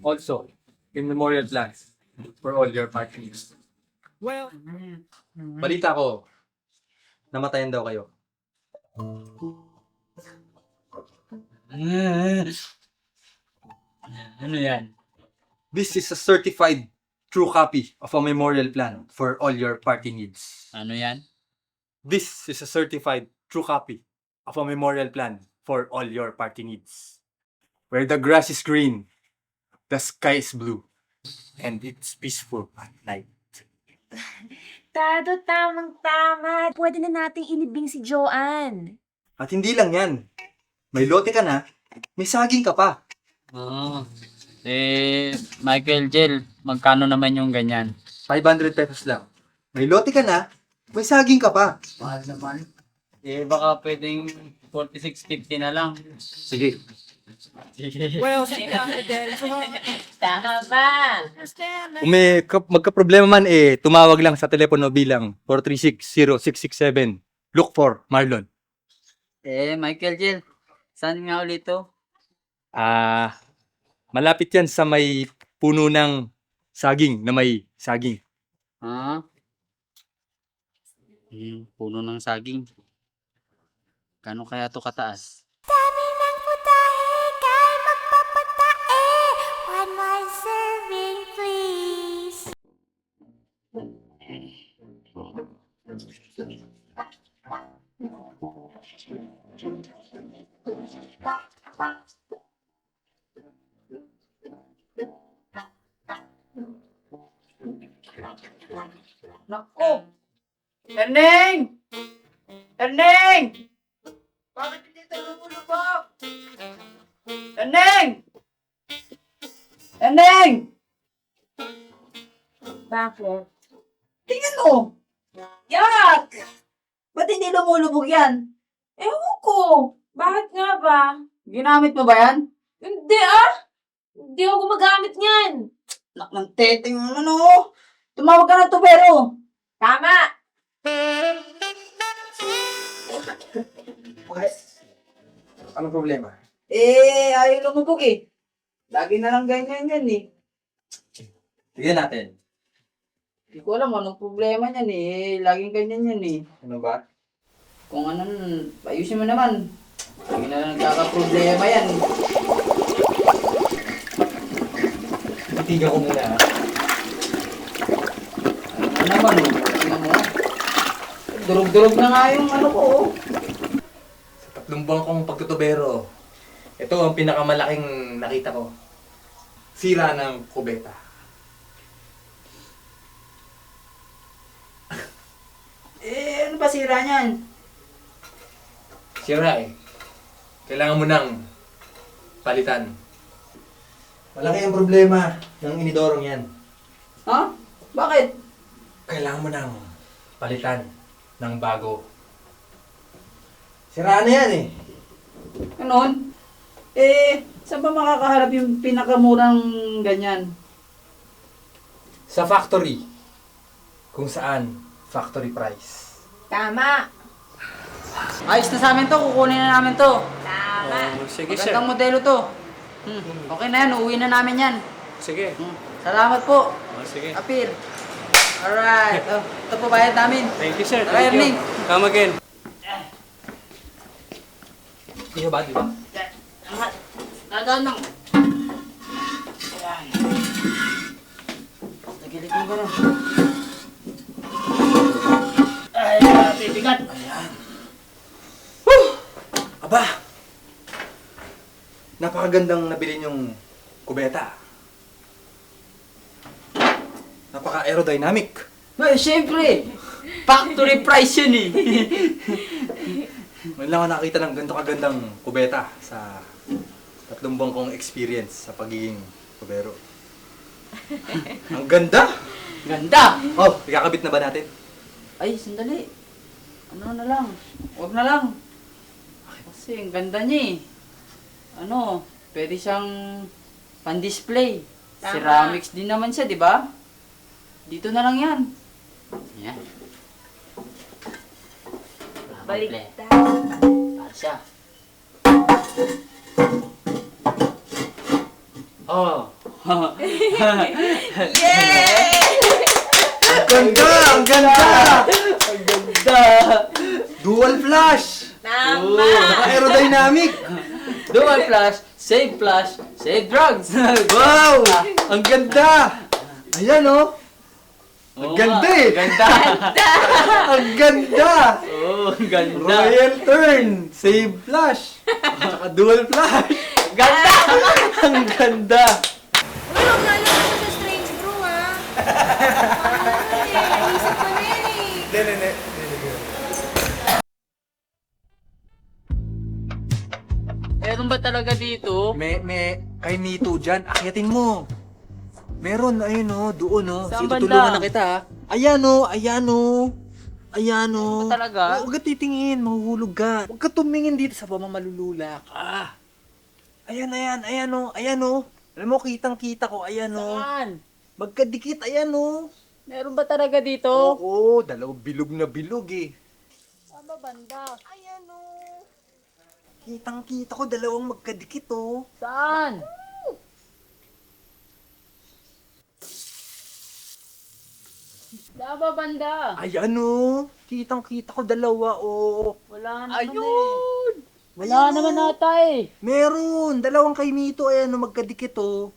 Speaker 5: also in memorial plants for all your party needs.
Speaker 1: Well, balita ko, namatayan daw kayo.
Speaker 4: Ano yan?
Speaker 1: This is a certified true copy of a memorial plan for all your party needs.
Speaker 4: Ano yan?
Speaker 1: This is a certified true copy of a memorial plan for all your party needs. Where the grass is green, the sky is blue, and it's peaceful at night.
Speaker 3: Tado, tamang-tama. Pwede na nating ilibing si Joanne.
Speaker 1: At hindi lang yan. May lote ka na, may saging ka pa.
Speaker 4: Oo. Michael Jel, magkano naman yung ganyan?
Speaker 1: 500 pesos lang. May lote ka na, may saging ka pa.
Speaker 4: Mahal naman. Baka pwedeng 46.50 na lang.
Speaker 1: Sige.
Speaker 4: Well,
Speaker 3: Tama ba?
Speaker 1: Kung may magka-problema man tumawag lang sa telepono bilang 436-0667. Look for Marlon.
Speaker 4: Michael Jel, saan nga ulit to?
Speaker 1: Malapit yan sa may puno ng saging na may saging.
Speaker 4: Puno ng saging. Kano kaya to kataas?
Speaker 10: Dami ng putahe, kay magpapatae. One more serving, please.
Speaker 4: Naku! Erneng! Erneng! Bakit hindi tayo lumulubog? Erneng! Erneng!
Speaker 3: Bakit?
Speaker 4: Tingnan mo! Yak! Ba't hindi lumulubog yan?
Speaker 3: Ewan ko. Bakit nga ba?
Speaker 4: Ginamit mo ba yan?
Speaker 3: Hindi ah! Hindi ako gumagamit niyan.
Speaker 4: Nak ng teteng ano? Tumawag ka na tubero!
Speaker 3: Tama!
Speaker 1: Anong problema?
Speaker 4: Ayaw lumubog eh. Lagi na lang ganyan yan eh.
Speaker 1: Tignan natin.
Speaker 4: Hindi ko alam anong problema niyan eh. Laging ganyan yan eh.
Speaker 1: Ano ba?
Speaker 4: Kung anong, ayusin mo naman. Lagi na lang nagkakaproblema yan.
Speaker 1: Titigan ko muna.
Speaker 4: Ano naman oh. Tingnan mo. Durog-durog na nga yung ano ko oh.
Speaker 1: Sa 3 buwan kong pagtutubero, ito ang pinakamalaking nakita ko. Sira ng kubeta.
Speaker 4: Ano ba sira niyan?
Speaker 1: Sira eh. Kailangan mo nang palitan.
Speaker 2: Malaki ang problema ng inidorong yan.
Speaker 4: Ha? Bakit?
Speaker 2: Kailangan mo nang palitan ng bago. Sira na yan eh.
Speaker 4: Ganon? Saan ba makakaharap yung pinakamurang ganyan?
Speaker 2: Sa factory. Kung saan factory price.
Speaker 3: Tama.
Speaker 4: Ayos na sa amin to, kukunin na namin to.
Speaker 3: Tama.
Speaker 9: Sige,
Speaker 4: Magandang modelo to. Okay na yan, uuwi na namin yan.
Speaker 9: Sige.
Speaker 4: Salamat po.
Speaker 9: Sige.
Speaker 4: Apir. Alright. Ito po bayad namin.
Speaker 9: Thank you, sir.
Speaker 4: Tara, Erning.
Speaker 9: Come again.
Speaker 2: Di ba? Di ba?
Speaker 4: Dadaan lang. Ayan. Nagilid mo gano'n. Ay, bibigat.
Speaker 2: Aba! Napakagandang nabili niyong kubeta. Napaka-aerodynamic.
Speaker 4: Ay, syempre. Factory price yun eh.
Speaker 2: Ngayon lang ako nakakita ng ganito kagandang kubeta sa 3 buwan kong experience sa pagiging kubero. Ang ganda!
Speaker 4: Ganda!
Speaker 2: Oh, ikakabit na ba natin?
Speaker 4: Ay, sandali. Ano na lang. Huwag na lang. Kasi ang ganda niya eh. Ano, pwede siyang pan-display.
Speaker 3: Tama.
Speaker 4: Ceramics din naman siya, di ba? Dito na lang yan. Yan.
Speaker 3: Baliktad.
Speaker 4: Para siya.
Speaker 2: Oh.
Speaker 3: Yay!
Speaker 2: Ang ganda! Ang ganda!
Speaker 4: Ang ganda!
Speaker 2: Dual flash!
Speaker 3: Tama.
Speaker 2: Naka-aerodynamic!
Speaker 4: Dual flash, save drugs!
Speaker 2: Wow! Ang ganda! Ayan oh! Ang ganda eh!
Speaker 4: Ganda!
Speaker 2: Ang ganda!
Speaker 4: Oh, ang ganda!
Speaker 2: Royal turn! Save flash! Tsaka dual flash!
Speaker 4: Ganda!
Speaker 2: Ang ganda!
Speaker 3: Uy, huwag na lang ako sa strange brew, ha? Naisip ko na yan eh.
Speaker 4: Meron ba talaga dito?
Speaker 2: Kay Mito dyan, akyatin mo. Meron, ayun oh, doon oh.
Speaker 4: Saan
Speaker 2: Tutulungan
Speaker 4: banda?
Speaker 2: na kita. Ayan oh, ayan oh. Ayan oh.
Speaker 4: Ba talaga?
Speaker 2: Huwag ka titingin, mahuhulog ka. Huwag ka tumingin dito sa baba, malulula ka. Ayan, ayan, ayan oh, ayan oh. Alam mo, kitang-kita ko, ayan oh.
Speaker 4: Saan?
Speaker 2: Magkadikit, ayan oh.
Speaker 4: Meron ba talaga dito?
Speaker 2: Oo, dalawang bilog na bilog eh.
Speaker 4: Saan ba banda?
Speaker 2: Ayan oh. Kitang-kita ko, dalawang magkadikit oh.
Speaker 4: Saan? Saan ba banda?
Speaker 2: Ayan oh. Kitang-kita ko, dalawa oh.
Speaker 4: Wala naman
Speaker 2: Ayun!
Speaker 4: eh. Wala naman ata eh.
Speaker 2: Meron! Dalawang kay Mito, ayan oh, magkadikit oh.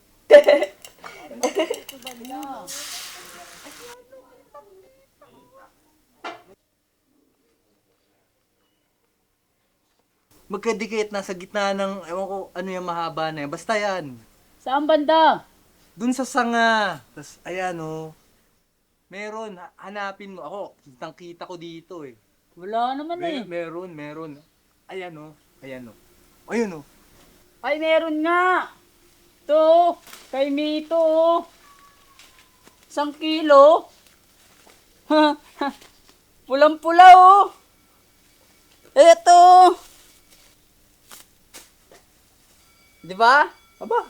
Speaker 2: Magkadikit, nasa gitna ng, ewan ko, ano yung mahaba na yan. Basta yan.
Speaker 4: Saan banda?
Speaker 2: Dun sa sanga. Tapos, ayan oh. Meron, hanapin mo. Ako, kitang-kita ko dito eh.
Speaker 4: Wala naman eh.
Speaker 2: Meron. Ayan oh. Ayan oh. Ayun oh.
Speaker 4: Ay, meron nga. Ito, kay Mito. oh. 1 kilo. Pulang-pula oh. Eto. Di ba?
Speaker 2: Aba,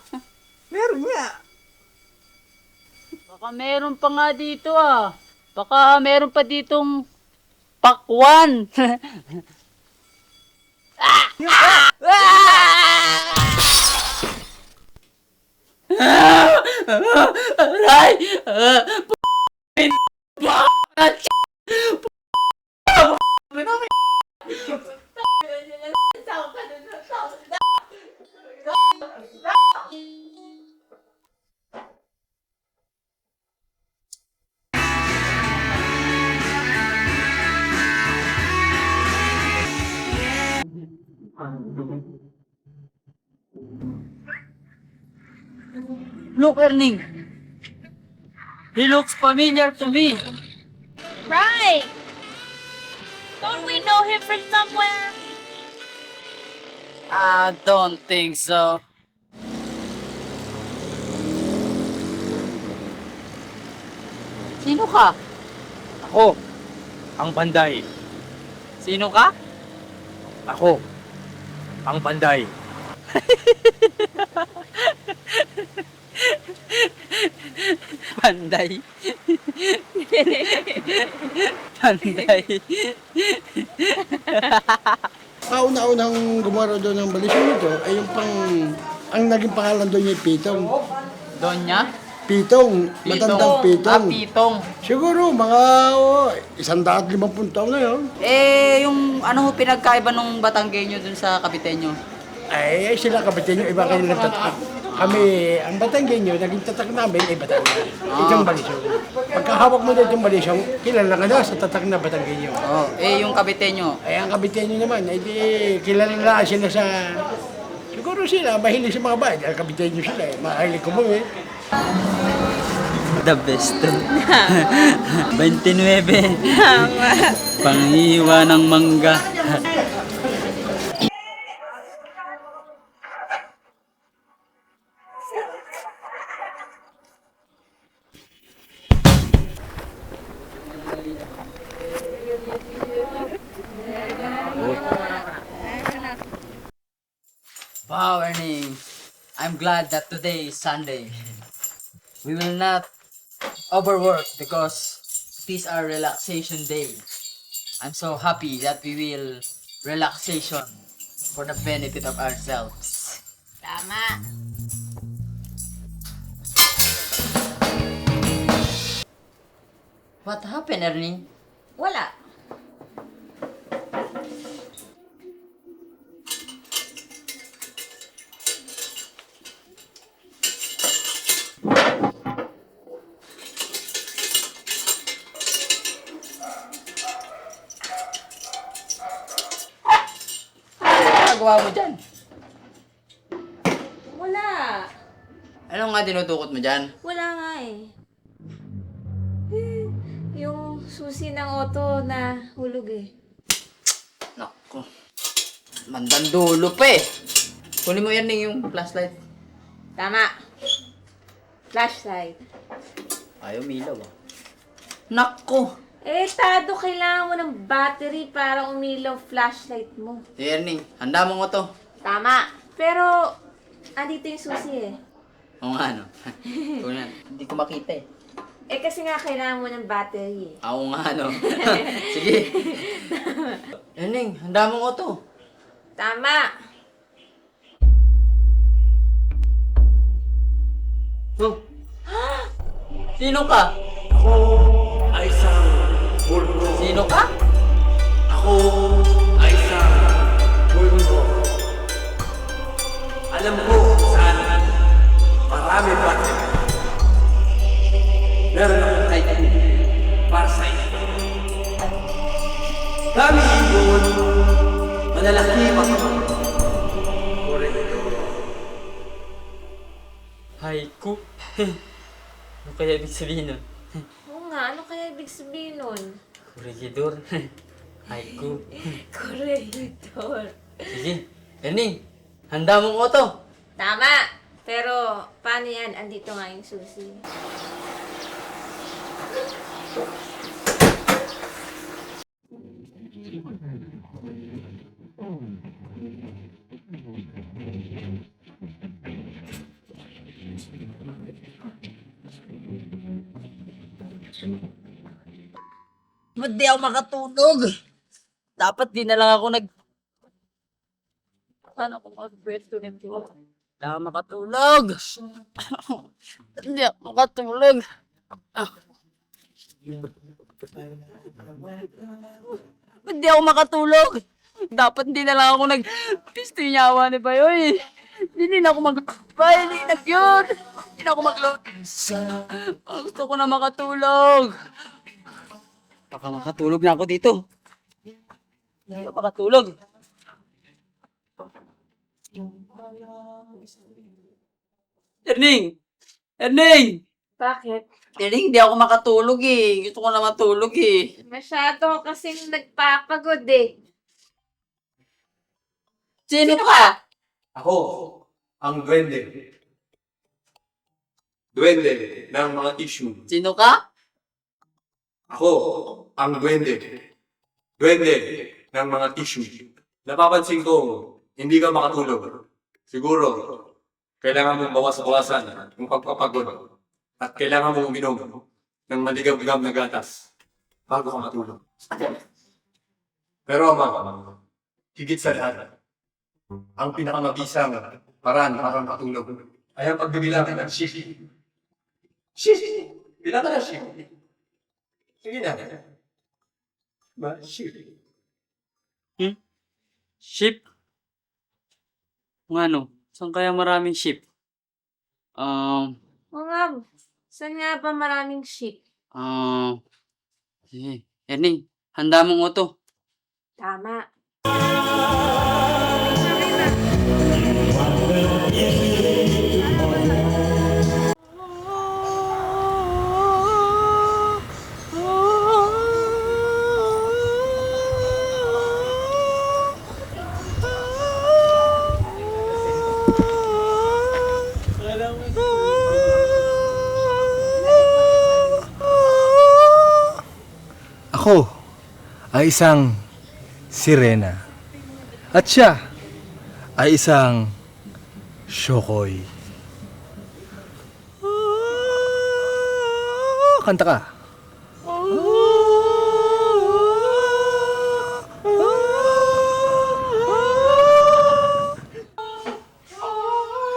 Speaker 2: meron nga.
Speaker 4: Baka meron pa nga dito ah. Baka meron pa ditong pakwan. Aray! Look, Erning. He looks familiar to me.
Speaker 3: Right. Don't we know him from somewhere?
Speaker 4: I don't think so. Sino ka?
Speaker 5: Ako, ang Panday.
Speaker 4: Sino ka?
Speaker 5: Ako, ang Panday.
Speaker 4: Panday. Panday.
Speaker 15: Kauna-unang gumawa doon ng balisyon nito ay yung ang naging pangalan doon niya Pitong.
Speaker 4: Donya?
Speaker 15: Pitong, matandang Pitong.
Speaker 4: Pitong.
Speaker 15: Siguro mga 150 taon na yun.
Speaker 4: Yung ano ho pinagkaiba nung Batanggenyo dun sa Kapitenyo?
Speaker 15: Ay, sila Kapitenyo, iba kayo nagtatak. Kami, ang Batanggenyo, naging tatak namin ay Batangas. Itong balisyon. Pagkahawak mo na itong balisyon, kilala ka na sa tatak na Batanggenyo.
Speaker 4: Yung Kapitenyo?
Speaker 15: Ang Kapitenyo naman, ay di, kilala na sila sa... Siguro sila, mahilig sa mga bahay. Ang Kapitenyo sila, mahilig kumuwi.
Speaker 4: The best. 29. Panghiwa ng mangga. Wow, Ernie. I'm glad that today is Sunday. We will not overwork because it is our relaxation day. I'm so happy that we will relaxation for the benefit of ourselves.
Speaker 3: Tama.
Speaker 4: What happened, Ernie?
Speaker 3: Wala.
Speaker 4: Gawa mo dyan?
Speaker 3: Wala.
Speaker 4: Ano nga dinudukot mo dyan?
Speaker 3: Wala nga eh. Yung susi ng auto na hulog eh.
Speaker 4: Naku. Mandandulo pa eh. Kunin mo yan yung flashlight.
Speaker 3: Tama. Flashlight.
Speaker 4: Ayaw milaw ah. Naku.
Speaker 3: Tado, kailangan mo ng battery para umilaw flashlight mo.
Speaker 4: Si Ernie, handa mo ko to.
Speaker 3: Tama. Pero, andito yung susi eh.
Speaker 4: Oo nga no. Kunin. Hindi ko makita eh.
Speaker 3: Kasi nga kailangan mo ng battery eh.
Speaker 4: Oo nga no. Sige. Ernie, handa mo ko to.
Speaker 3: Tama.
Speaker 4: Oh. Sino ka?
Speaker 11: Ako ay isang bulbo.
Speaker 4: Sino ka?
Speaker 11: Ako ay isang bulbo. Alam ko saan marami pa. Meron akong kailan para sa inyo. Kami ibon, malalaki pa.
Speaker 4: Haiku. Ano kaya ibig sabihin nun?
Speaker 3: Oo nga, ano kaya ibig sabihin nun?
Speaker 4: Corregidor. Haiku.
Speaker 3: Corrector.
Speaker 4: Sige. Ernie, handa mo ko to.
Speaker 3: Tama. Pero, paano yan? Andito nga yung susi.
Speaker 4: Ba't di ako makatulog? Dapat di na lang ako Paano ako mag-pwesto nito? Hindi ako makatulog. Hindi ako makatulog. Ba't di ako makatulog? Dapat di na lang ako pistinyawa ni Bayoy. Hindi na ako mag-violin yun. Hindi na ako mag-load. Gusto ko na makatulog. Baka makatulog na ako dito. Hindi ako makatulog. Erning! Erning!
Speaker 3: Bakit?
Speaker 4: Erning, hindi ako makatulog eh. Gusto ko na matulog eh.
Speaker 3: Masyado kasing nagpapagod eh.
Speaker 4: Sino ka?
Speaker 14: Ako, ang duwende. Duwende ng mga tissue.
Speaker 4: Sino ka?
Speaker 5: Ako, ang duwende. Duwende ng mga tissue. Napapansin ko, hindi ka makatulog. Siguro, kailangan mong bawas-bawasan ang pagpapagod. At kailangan mong uminom ng maligam-ligam na gatas bago ka matulog. Pero ama, higit sa lahat, ang pinakamabisang paraan para matulog ay ang pagbibilangan ng sheep. Sheep! Bilangan ng sheep. Sige na. Ba, sheep.
Speaker 4: Ship? Kung ano, saan kaya maraming ship?
Speaker 3: Oo nga, saan nga ba maraming sheep?
Speaker 4: Sige. Erning, handa mong auto.
Speaker 3: Tama.
Speaker 2: Ako ay isang sirena. At siya ay isang syokoy. Kanta ka.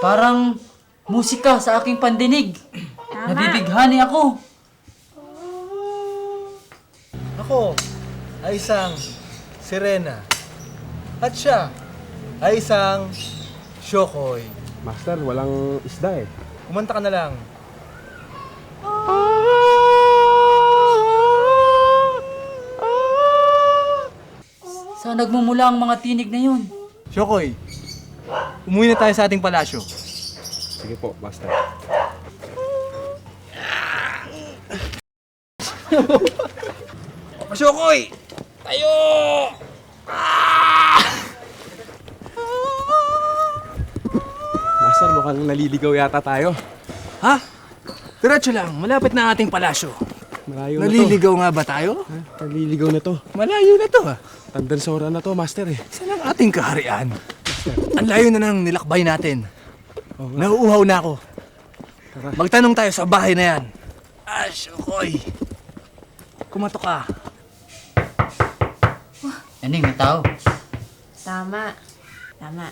Speaker 4: Parang musika sa aking pandinig. Nabibighani ako.
Speaker 2: Ako ay isang sirena. At siya ay isang syokoy.
Speaker 15: Master, walang isda eh.
Speaker 2: Kumanta ka na lang.
Speaker 4: Saan nagmumula ang mga tinig na yun?
Speaker 2: Syokoy, umuwi na tayo sa ating palasyo.
Speaker 15: Sige po, Master.
Speaker 2: Syokoy! Tayo!
Speaker 15: Master, mukhang naliligaw yata tayo.
Speaker 2: Ha? Diretso lang, malapit na ang ating palasyo.
Speaker 15: Malayo na to.
Speaker 2: Naliligaw nga ba tayo?
Speaker 15: Naliligaw na to.
Speaker 2: Malayo na to.
Speaker 15: Tandansora na to, Master eh.
Speaker 2: Saan ang ating kaharian? Ang layo na ng nilakbay natin. Nauuhaw na ako. Magtanong tayo sa bahay na yan. Syokoy. Kumatok ka.
Speaker 4: Erning, may tao.
Speaker 3: Tama. Tama.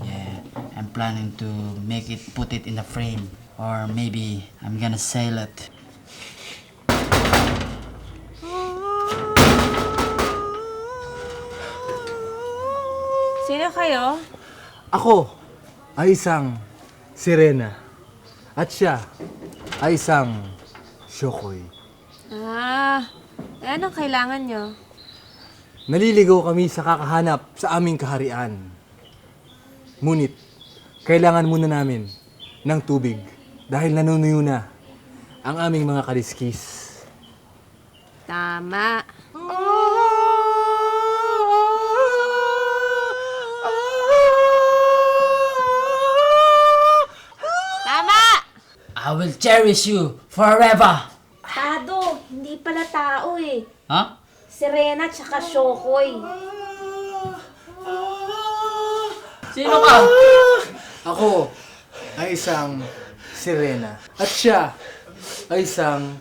Speaker 4: Yeah, I'm planning to put it in a frame. Or maybe I'm gonna sell it.
Speaker 3: Sino kayo?
Speaker 2: Ako ay isang sirena. At siya ay isang syokoy.
Speaker 3: Anong kailangan nyo?
Speaker 2: Naliligaw kami sa kakahanap sa aming kaharian. Ngunit, kailangan muna namin ng tubig dahil nanunuyo na ang aming mga kaliskis.
Speaker 3: Tama. Tama!
Speaker 4: I will cherish you forever.
Speaker 3: Tado, hindi pala tao eh.
Speaker 4: Ha?
Speaker 3: Sirena tsaka syokoy.
Speaker 4: Sino ka?
Speaker 2: Ako ay isang sirena. At siya ay isang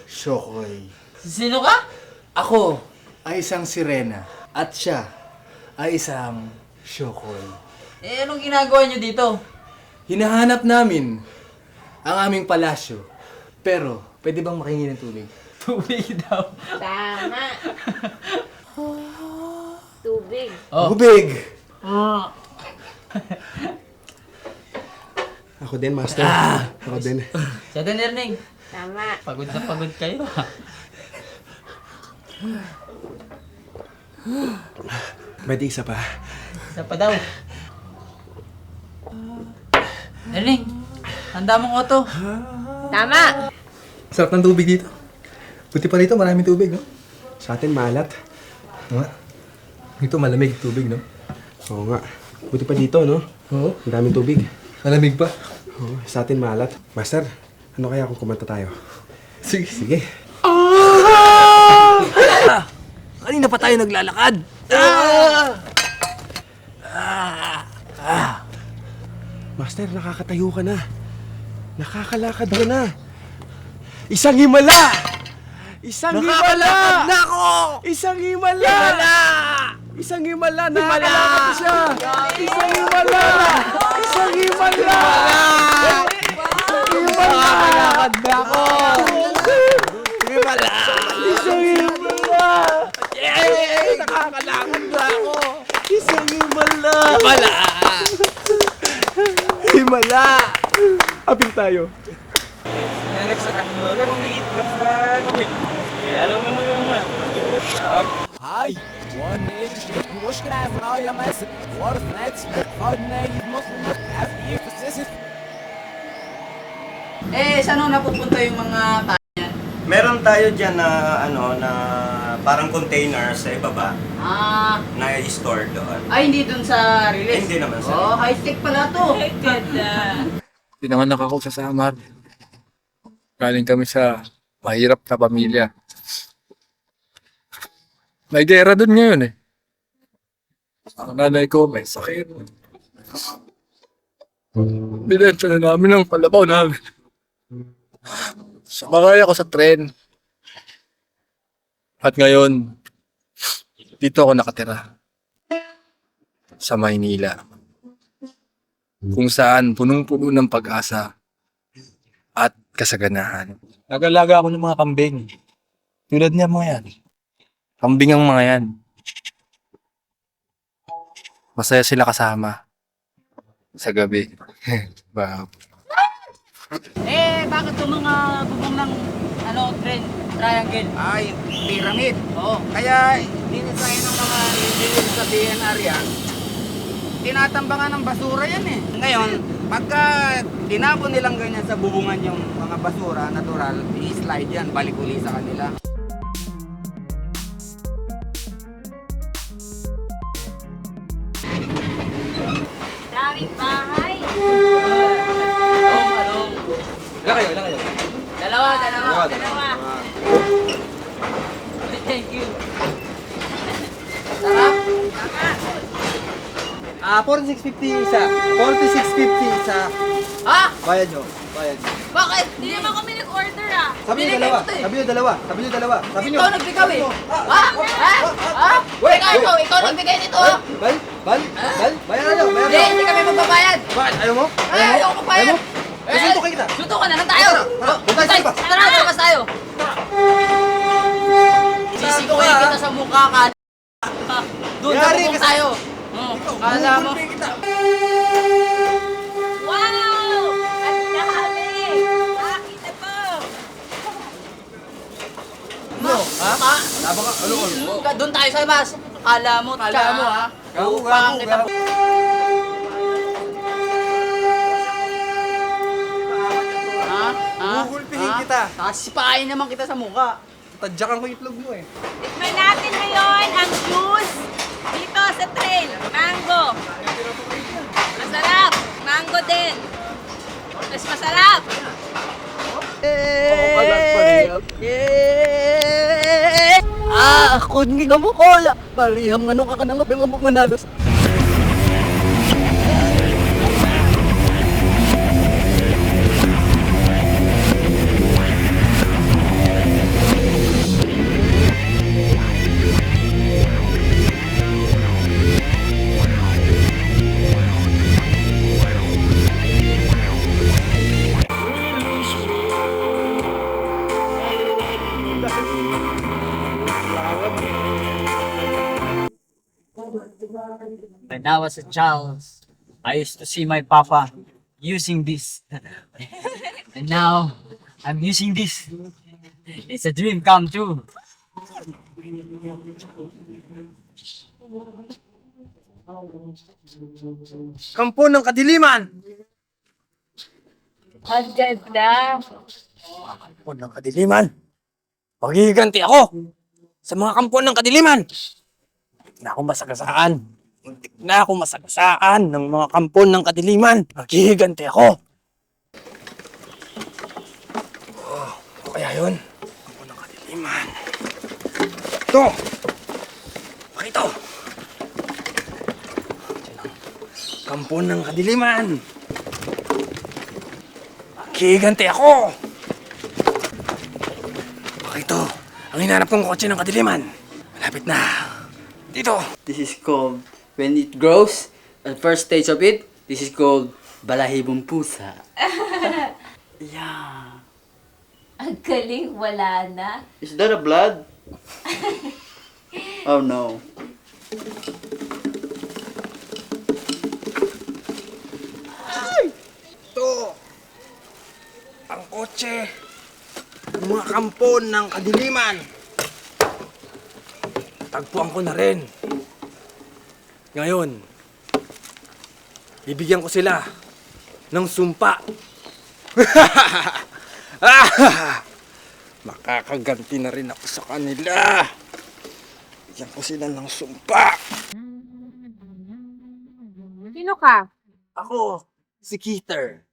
Speaker 2: syokoy.
Speaker 4: Sino ka?
Speaker 2: Ako ay isang sirena. At siya ay isang syokoy.
Speaker 4: Eh, anong ginagawa nyo dito?
Speaker 2: Hinahanap namin ang aming palasyo. Pero, pwede bang makingi ng tubig?
Speaker 4: Tubig daw.
Speaker 3: Tama. Tubig.
Speaker 2: Tubig!
Speaker 15: Ako din, Master. Ako din.
Speaker 4: Siya din, Erning.
Speaker 3: Tama.
Speaker 4: Pagod na pagod kayo.
Speaker 15: Pwede isa pa.
Speaker 4: Isa pa daw. Erning, handa mong auto.
Speaker 3: Tama.
Speaker 2: Sarap ng tubig dito. Buti pa rito, maraming tubig, no?
Speaker 15: Sa atin, malat.
Speaker 2: Nga. Ito malamig tubig, no?
Speaker 15: Oo nga. Buti pa dito, no?
Speaker 2: Oo.
Speaker 15: Ang daming tubig.
Speaker 2: Malamig pa.
Speaker 15: Oo, sa atin, malat. Master, ano kaya kung kumanta tayo?
Speaker 2: Sige.
Speaker 15: Sige.
Speaker 2: Kanina pa tayo naglalakad.
Speaker 15: Master, nakakatayo ka na. Nakakalakad ka na. Isang himala! Isang himala!
Speaker 2: Na ako!
Speaker 15: Isang himala! Isang himala! Nakakalakad na siya! Isang himala! Isang himala! Isang himala!
Speaker 2: Nakakalakad na ako! Himala!
Speaker 15: Isang himala!
Speaker 2: Nakakalakad na ako!
Speaker 15: Isang himala!
Speaker 2: Himala!
Speaker 15: Himala! Apil tayo.
Speaker 2: Hi! One is مشكلة في العالم ماسك ورث ناس فضنا يمصر أفيه في السيسي.
Speaker 4: Saan napupunta yung mga tayo?
Speaker 16: Meron tayo dyan na na parang container sa ibaba na i-store doon.
Speaker 4: Ay, hindi dun sa release?
Speaker 16: Hindi naman sa
Speaker 4: Oh, high-tech pala to. Ganda.
Speaker 9: Pinanganak ako sa Samar. Galing kami sa mahirap na pamilya. May gera dun ngayon eh. Ang nanay ko may sakit. Binenta na namin ang palabaw namin. Sumakay ako sa tren. At ngayon, dito ako nakatira. Sa Maynila. Kung saan punong-puno ng pag-asa at kasaganahan. Nag-alaga ako ng mga kambing. Tulad niya mga yan. Kambing ang mga yan. Masaya sila kasama. Sa gabi.
Speaker 4: Bakit yung mga bubong ng trend, triangle?
Speaker 12: Ay, pyramid.
Speaker 4: Oo.
Speaker 12: Kaya dinisign ng mga engineer sa PNR yan, tinatambangan ng basura yan eh. Ngayon, pagka tinapon nilang ganyan sa bubungan yung mga basura, natural, i-slide yan, balik uli sa kanila.
Speaker 3: Daming bahay.
Speaker 2: Ilan kayo?
Speaker 4: Dalawa. Thank you. Sarap.
Speaker 2: 4650 isa. 4650 isa.
Speaker 4: Ha?
Speaker 2: Bayad nyo. Bayad nyo.
Speaker 4: Bakit?
Speaker 3: Hindi naman kami nag-order ah.
Speaker 2: Sabi nyo dalawa. Sabi nyo dalawa. Sabi nyo dalawa. Sabi nyo.
Speaker 4: Ikaw nagbigaw eh. Ha? Ikaw nagbigay nito ha?
Speaker 2: Bal? Bayaran nyo.
Speaker 4: Hindi kami magbabayad.
Speaker 2: Bakit? Ayaw mo?
Speaker 4: Ayaw ko magbayad.
Speaker 2: Suntukan kita.
Speaker 4: Suntukan na lang tayo. Tara, labas tayo. Sisikuhin kita sa mukha ka. Doon sa bubong tayo. Kala mo.
Speaker 3: Wow! Ang dami! Nakakita po!
Speaker 2: Ha? Labang ka. Ano?
Speaker 4: Doon tayo sa labas. Kala mo ha? Upang kita.
Speaker 2: Gugulpihin kita.
Speaker 4: Sipain naman kita sa mukha.
Speaker 2: Tadyakan ko yung itlog mo eh.
Speaker 3: Tikman natin ngayon ang juice dito sa trail. Mango. Masarap. Mango din. Mas masarap.
Speaker 4: Ako hindi ka mo ko. Baliham nga nung kakanang kapil mo manalos.
Speaker 17: When I was a child, I used to see my papa using this. And now, I'm using this. It's a dream come true.
Speaker 2: Kampo ng Kadiliman!
Speaker 3: Ang ganda.
Speaker 2: Kampo ng Kadiliman! Paghihiganti ako sa mga kampo ng Kadiliman! Hindi na ako masagasaan. Hindi na ako masagasaan ng mga kampo ng Kadiliman. Paghihiganti ako! Ano kaya yun? Kampo ng Kadiliman.
Speaker 12: Ito! Pakito! Kampon ng kadiliman! Kiganti ako! Pakito! Ang hinanap kong kotse ng kadiliman! Malapit na! Dito!
Speaker 17: This is called, when it grows, at first stage of it, this is called balahibong pusa. Yeah.
Speaker 3: Ang galing, wala na.
Speaker 17: Is that a blood? Oh no.
Speaker 12: Ito! Ang kotse ng mga kampon ng kadiliman! Tagpuan ko na rin. Ngayon, bibigyan ko sila ng sumpa. Makakaganti na rin ako sa kanila. Bigyan ko sila ng sumpa.
Speaker 3: Sino ka?
Speaker 12: Ako, si Keiter.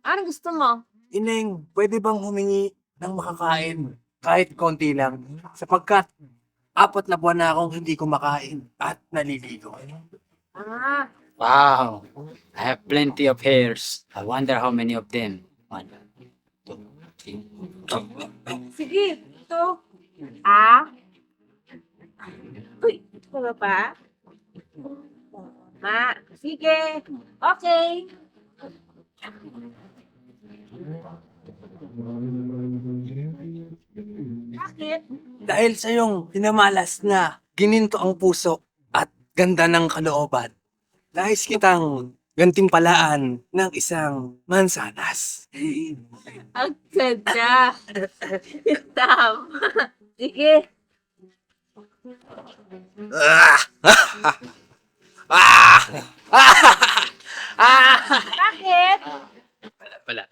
Speaker 3: Anong gusto mo?
Speaker 12: Ineng, pwede bang humingi ng makakain? Kahit konti lang. Sapagkat 4 na buwan na akong hindi kumakain at naliligo.
Speaker 17: Wow. I have plenty of hairs. I wonder how many of them. 1, 2, 3.
Speaker 3: Sige, ito. Uy, wala pa? Sige. Okay. Bakit?
Speaker 12: Dahil sa iyong pinamalas na gininto ang puso at ganda ng kalooban, nais kitang gantimpalaan ng isang mansanas.
Speaker 3: Ang ganda. Tama. Sige. Bakit?
Speaker 12: Wala.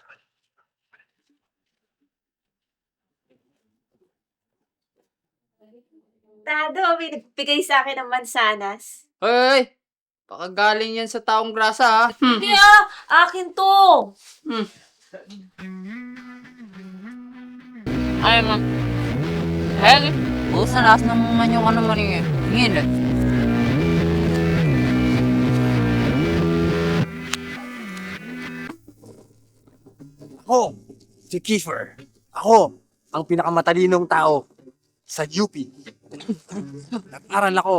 Speaker 3: Tado, may nagbigay sa akin ng mansanas.
Speaker 13: Hoy! Baka galing yan sa taong grasa, ha?
Speaker 3: Hindi akin to.
Speaker 4: Ay, ma'am. Hey, sanas naman yung ano maning ngin.
Speaker 12: Ako, si Kiefer. Ako, ang pinakamatalinong tao sa UP. Nag-aral ako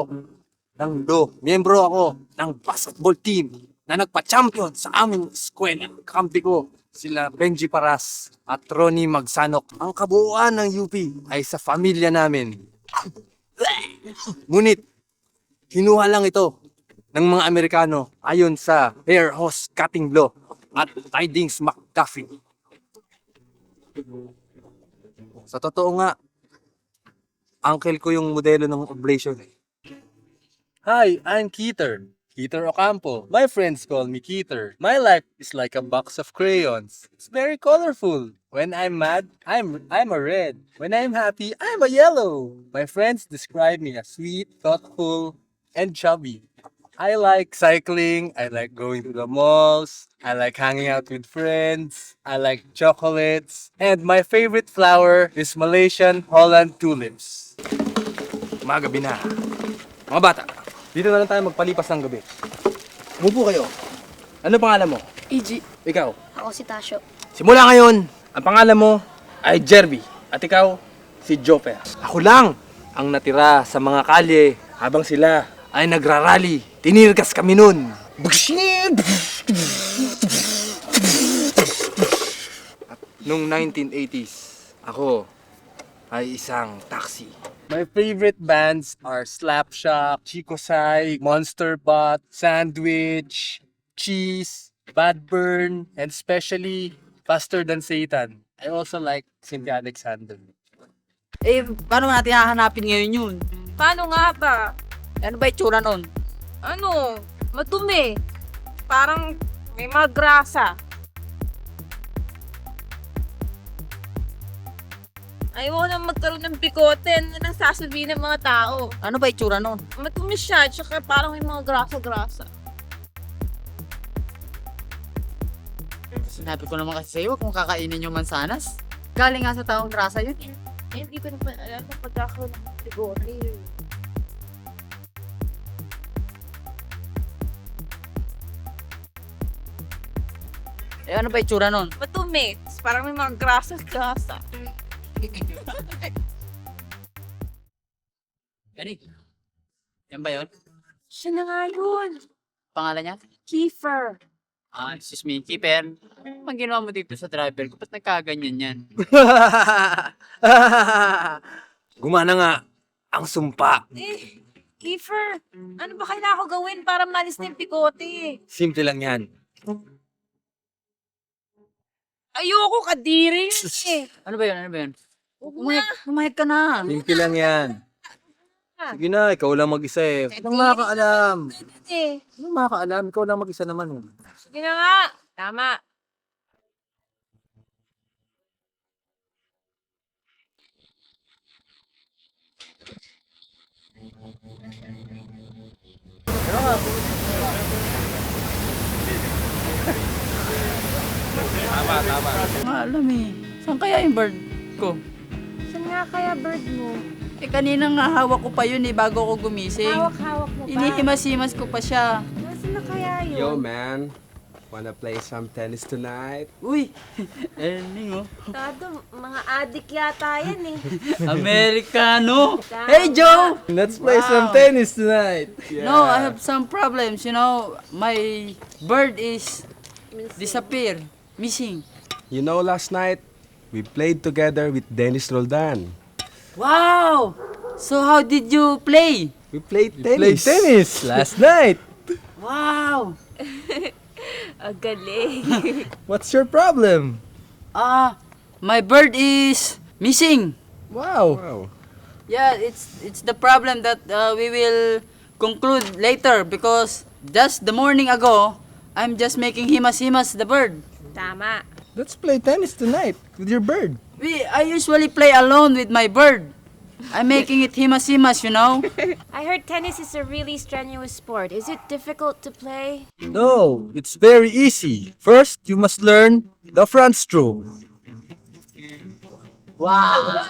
Speaker 12: ng law. Miyembro ako ng basketball team na nagpa-champion sa aming eskwela. Kakampi ko sila Benji Paras at Ronnie Magsanok. Ang kabuuan ng UP ay sa pamilya namin. Ngunit, kinuha lang ito ng mga Amerikano ayon sa hair hose cutting law at Tidings McDuffie. Sa totoo nga, uncle ko yung modelo ng oblation. Hi, I'm Keiter. Keiter Ocampo. My friends call me Keiter. My life is like a box of crayons. It's very colorful. When I'm mad, I'm a red. When I'm happy, I'm a yellow. My friends describe me as sweet, thoughtful, and chubby. I like cycling. I like going to the malls. I like hanging out with friends. I like chocolates. And my favorite flower is Malaysian Holland tulips. Magabi na. Mga bata, dito na lang tayo magpalipas ng gabi. Umupo kayo. Ano pangalan mo?
Speaker 4: EG.
Speaker 12: Ikaw?
Speaker 10: Ako si Tasyo.
Speaker 12: Simula ngayon, ang pangalan mo ay Jerby. At ikaw, si Joper. Ako lang ang natira sa mga kalye habang sila ay nagrarally. Tinirgas kami nun. At noong 1980s, ako ay isang taxi. My favorite bands are Slapshot, Chico Sai, Monster Bot, Sandwich, Cheese, Bad Burn, and especially Faster Than Satan. I also like Cynthia Alexander.
Speaker 4: Eh, paano natin hahanapin ngayon yun?
Speaker 3: Paano nga ba?
Speaker 4: Ano ba itsura nun?
Speaker 3: Ano? Madumi. Parang may mga grasa. Ayaw na magkaroon ng bikote. Ano nang sasabihin ng mga tao?
Speaker 4: Ano ba itsura nun?
Speaker 3: Madumi siya, tsaka parang may mga grasa-grasa.
Speaker 4: Sinabi ko naman kasi sa'yo, huwag mong kakainin yung mansanas. Galing nga sa taong grasa yun.
Speaker 3: Eh, hindi ko naman alam na pagkakaroon ng bigote.
Speaker 4: Eh, ano ba itsura nun?
Speaker 3: Matumi. Parang may mga grasa-grasa.
Speaker 4: Gani. Yan ba yun?
Speaker 3: Siya na nga yun.
Speaker 4: Pangalan niya?
Speaker 3: Kiefer.
Speaker 4: Ah, excuse me, Keeper. Ano bang ginawa mo dito sa driver ko? Ba't nagkaganyan yan?
Speaker 2: Gumana nga ang sumpa.
Speaker 3: Eh, Kiefer, ano ba kailangan ko gawin para malis na yung bigote?
Speaker 2: Simple lang yan.
Speaker 3: Ayoko, kadiri eh.
Speaker 4: Ano ba yun? Ano ba yun?
Speaker 3: Umayag ka na.
Speaker 2: Simple lang yan. Sige na, ikaw lang mag-isa eh. Anong makakaalam?
Speaker 3: Eh,
Speaker 2: Anong makakaalam? Ikaw lang mag-isa naman eh.
Speaker 3: sige na nga. Tama.
Speaker 2: Tama.
Speaker 4: Alam eh. Saan kaya yung bird ko?
Speaker 3: Saan nga kaya bird mo?
Speaker 4: Eh, kanina nga hawak ko pa yun eh, bago ko gumising.
Speaker 3: Hawak-hawak mo ba?
Speaker 4: Inihimas-himas ko pa siya.
Speaker 3: Nasaan na kaya yun?
Speaker 18: Yo, man. Wanna play some tennis tonight?
Speaker 4: Uy! Erning oh.
Speaker 3: Tado, mga adik yata yan eh.
Speaker 4: Americano! Hey, Joe!
Speaker 2: Let's play
Speaker 4: Wow.
Speaker 2: some tennis tonight.
Speaker 4: No, I have some problems, you know. My bird is missing.
Speaker 18: You know, last night, we played together with Dennis Roldan.
Speaker 4: Wow! So how did you play?
Speaker 18: We played
Speaker 2: Played
Speaker 18: tennis.
Speaker 2: tennis last night.
Speaker 4: Wow!
Speaker 3: Ang galing.
Speaker 2: What's your problem?
Speaker 4: My bird is missing.
Speaker 2: Wow.
Speaker 4: Yeah, it's the problem that we will conclude later because just the morning ago, I'm just making himas-himas the bird.
Speaker 3: Tama.
Speaker 2: Let's play tennis tonight with your bird.
Speaker 4: I usually play alone with my bird. I'm making it himas-himas, you know?
Speaker 3: I heard tennis is a really strenuous sport. Is it difficult to play?
Speaker 2: No, it's very easy. First, you must learn the front stroke.
Speaker 4: Wow!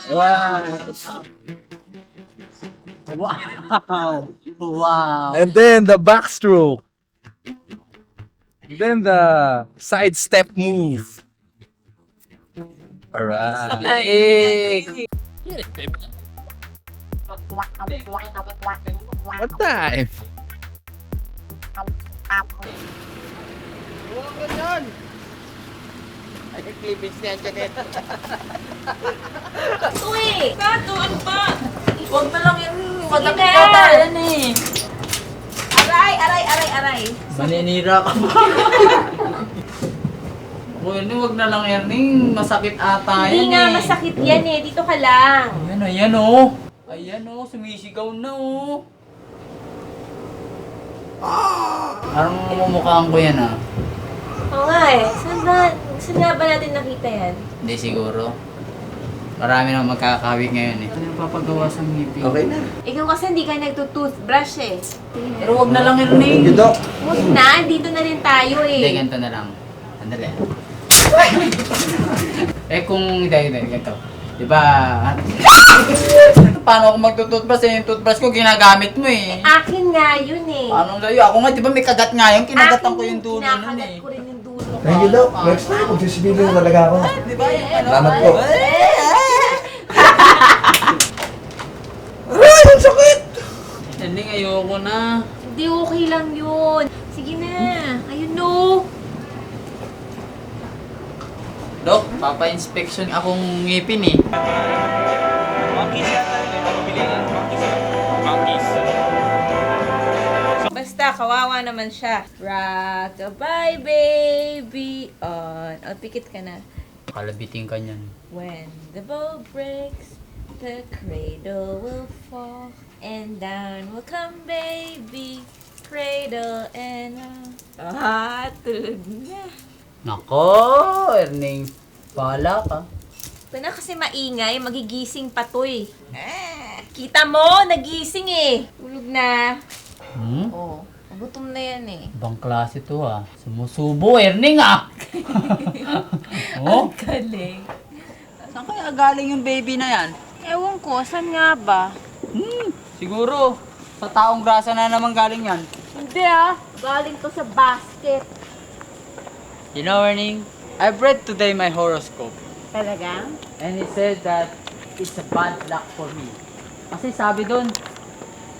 Speaker 4: Wow!
Speaker 2: And then the backstroke. Then the side step move. Alright.
Speaker 4: Like,
Speaker 2: What time?
Speaker 3: Uy! Tato, ano ba?
Speaker 4: Huwag na lang yan. Madakit
Speaker 3: Sige
Speaker 4: ka
Speaker 3: na.
Speaker 4: tayo eh.
Speaker 3: Aray!
Speaker 4: Maninira ka ba? Bueno, huwag na lang Erning. Masakit ata yan
Speaker 3: Hindi nga masakit yan eh. Dito ka lang.
Speaker 4: Ayan oh. Ayan oh, sumisigaw na oh. Parang mumukhaan ko yan ah.
Speaker 3: Oo nga eh. Saan nga ba natin nakita yan?
Speaker 4: Hindi siguro. Marami nang magkakawig ngayon eh. Ano yung papagawa sa ngipin?
Speaker 2: Okay na.
Speaker 3: Ikaw kasi hindi ka nagtutoothbrush eh.
Speaker 4: Pero huwag na lang Erning.
Speaker 3: Huwag na, dito na rin tayo
Speaker 4: Hindi,
Speaker 3: eh.
Speaker 4: ganito na lang. Sandali. Kung hindi, ganito. Diba? Paano ako magtutoothbrush eh? Yung toothbrush ko ginagamit mo eh.
Speaker 3: Akin nga yun eh.
Speaker 4: Anong layo? Ako nga, di ba may kagat nga yun? Kinagatan ko yung dulo nun
Speaker 3: Kinakagat
Speaker 4: eh.
Speaker 3: ko rin yung dulo ko.
Speaker 11: Thank you, Doc. Next time, magsisibilin na talaga ako.
Speaker 4: Di ba yung ano?
Speaker 11: Salamat po.
Speaker 2: Aray, ang sakit!
Speaker 4: Hindi, ayoko na.
Speaker 3: Hindi, okay lang yun. Sige na. Ayun no.
Speaker 4: Dok, papa-inspection akong ngipin eh.
Speaker 3: Basta, kawawa naman siya. Rock-a-bye, baby, on. O, pikit ka na.
Speaker 4: Kalabitin ka niyan.
Speaker 3: When the boat breaks, the cradle will fall, and down will come baby, cradle and tulog na.
Speaker 4: Nako, Erning. Bahala ka.
Speaker 3: Ito na kasi maingay, magigising pa to eh. Kita mo, nagising eh. Tulog na. Oo, gutom na yan eh.
Speaker 4: Ibang klase to ah. Sumusubo, Erning ah. Oh?
Speaker 3: Galing.
Speaker 4: Saan kaya galing yung baby na yan?
Speaker 3: Ewan ko, saan nga ba?
Speaker 17: Siguro, sa taong grasa na naman galing yan.
Speaker 3: Hindi galing to sa basket.
Speaker 17: You know, Erning, I've read today my horoscope.
Speaker 3: Talaga?
Speaker 17: And it said that it's a bad luck for me. Kasi sabi doon,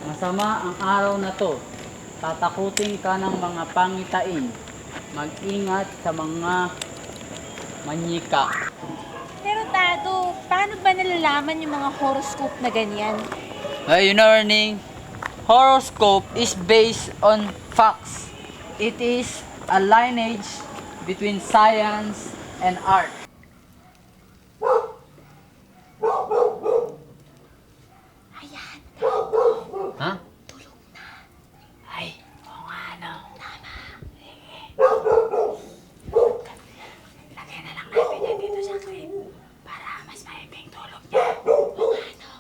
Speaker 17: masama ang araw na to. Tatakutin ka ng mga pangitain. Mag-ingat sa mga manyika.
Speaker 3: Pero Tado, paano ba nalalaman yung mga horoscope na ganyan?
Speaker 17: You know, Erning, horoscope is based on facts. It is a lineage between science and art. Ha? Tulog na. Ay, oo nga, no. Tama. Lagyan na lang natin yan dito sa crib para mas maibing tulog niya. Oo nga, no.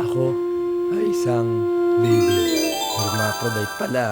Speaker 11: Ako ay isang baby. Hermaphrodite pala.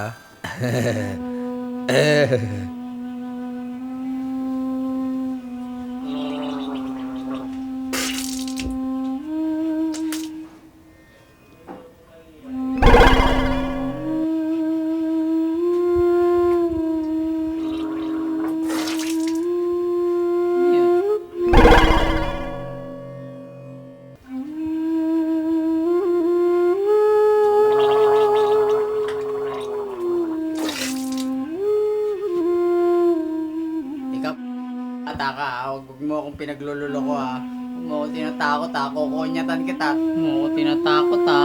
Speaker 17: Ikaw, ataka, huwag mo akong pinaglululo ko ha. Huwag mo akong tinatakot ha, kukonyatan kita. Huwag mo akong tinatakot ha.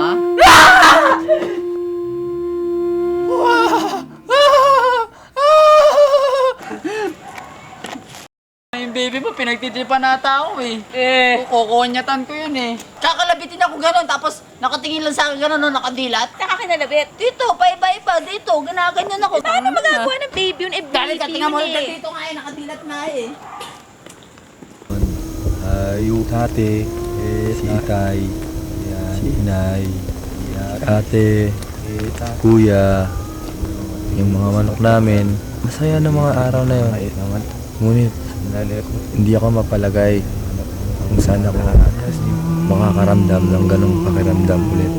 Speaker 17: Yung baby mo, pinagtitipan nata ako eh. Kukonyatan ko yun eh. Kakalabitin ako gano'n, tapos nakatingin lang sa akin gano'n, no, nakadilat.
Speaker 3: Nakakinalabit.
Speaker 17: Dito, paiba-iba, dito, ganaganyan ako.
Speaker 3: Paano magagawa ng baby yun?
Speaker 17: Dali ka,
Speaker 3: Baby
Speaker 17: tingnan mo
Speaker 3: yun
Speaker 17: lang dito nga eh, nakadilat nga eh.
Speaker 11: Yung tate, si itay, si inay, ate, kuya, yung mga manok namin. Masaya na mga araw na yun. Ngunit, hindi ako mapalagay kung saan ako makakaramdam ng ganong pakiramdam ulit.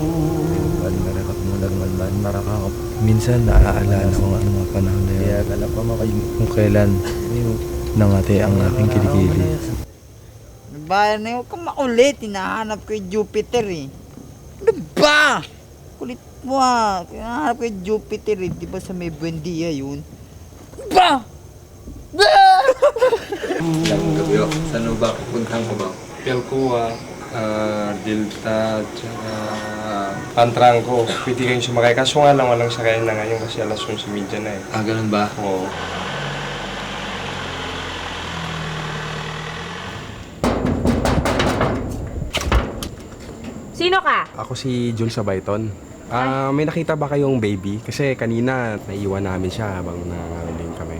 Speaker 11: Minsan naaalala ko ang mga panahon na yun. Kung kailan nangati ang aking kilikili.
Speaker 17: Bayan na yun, huwag kang makulit. Hinahanap ko yung Jupiter eh. Ano ba? Kulit mo ah. Hinahanap ko yung Jupiter eh. Di ba sa may Buendia yun? Ano ba?
Speaker 9: Ilang gabi o, saan ba pupuntahan ko ba?
Speaker 18: Pelcoa, Delta, tsaka Pantranco. Pwede kayong sumakay. Kaso nga lang walang sakayan na ngayon kasi alas 11:30 na eh.
Speaker 9: Ah, ganun ba?
Speaker 18: Oo.
Speaker 3: Sino ka?
Speaker 18: Ako si Jun Sabayton. May nakita ba kayong baby? Kasi kanina naiwan namin siya habang nangangaling kami.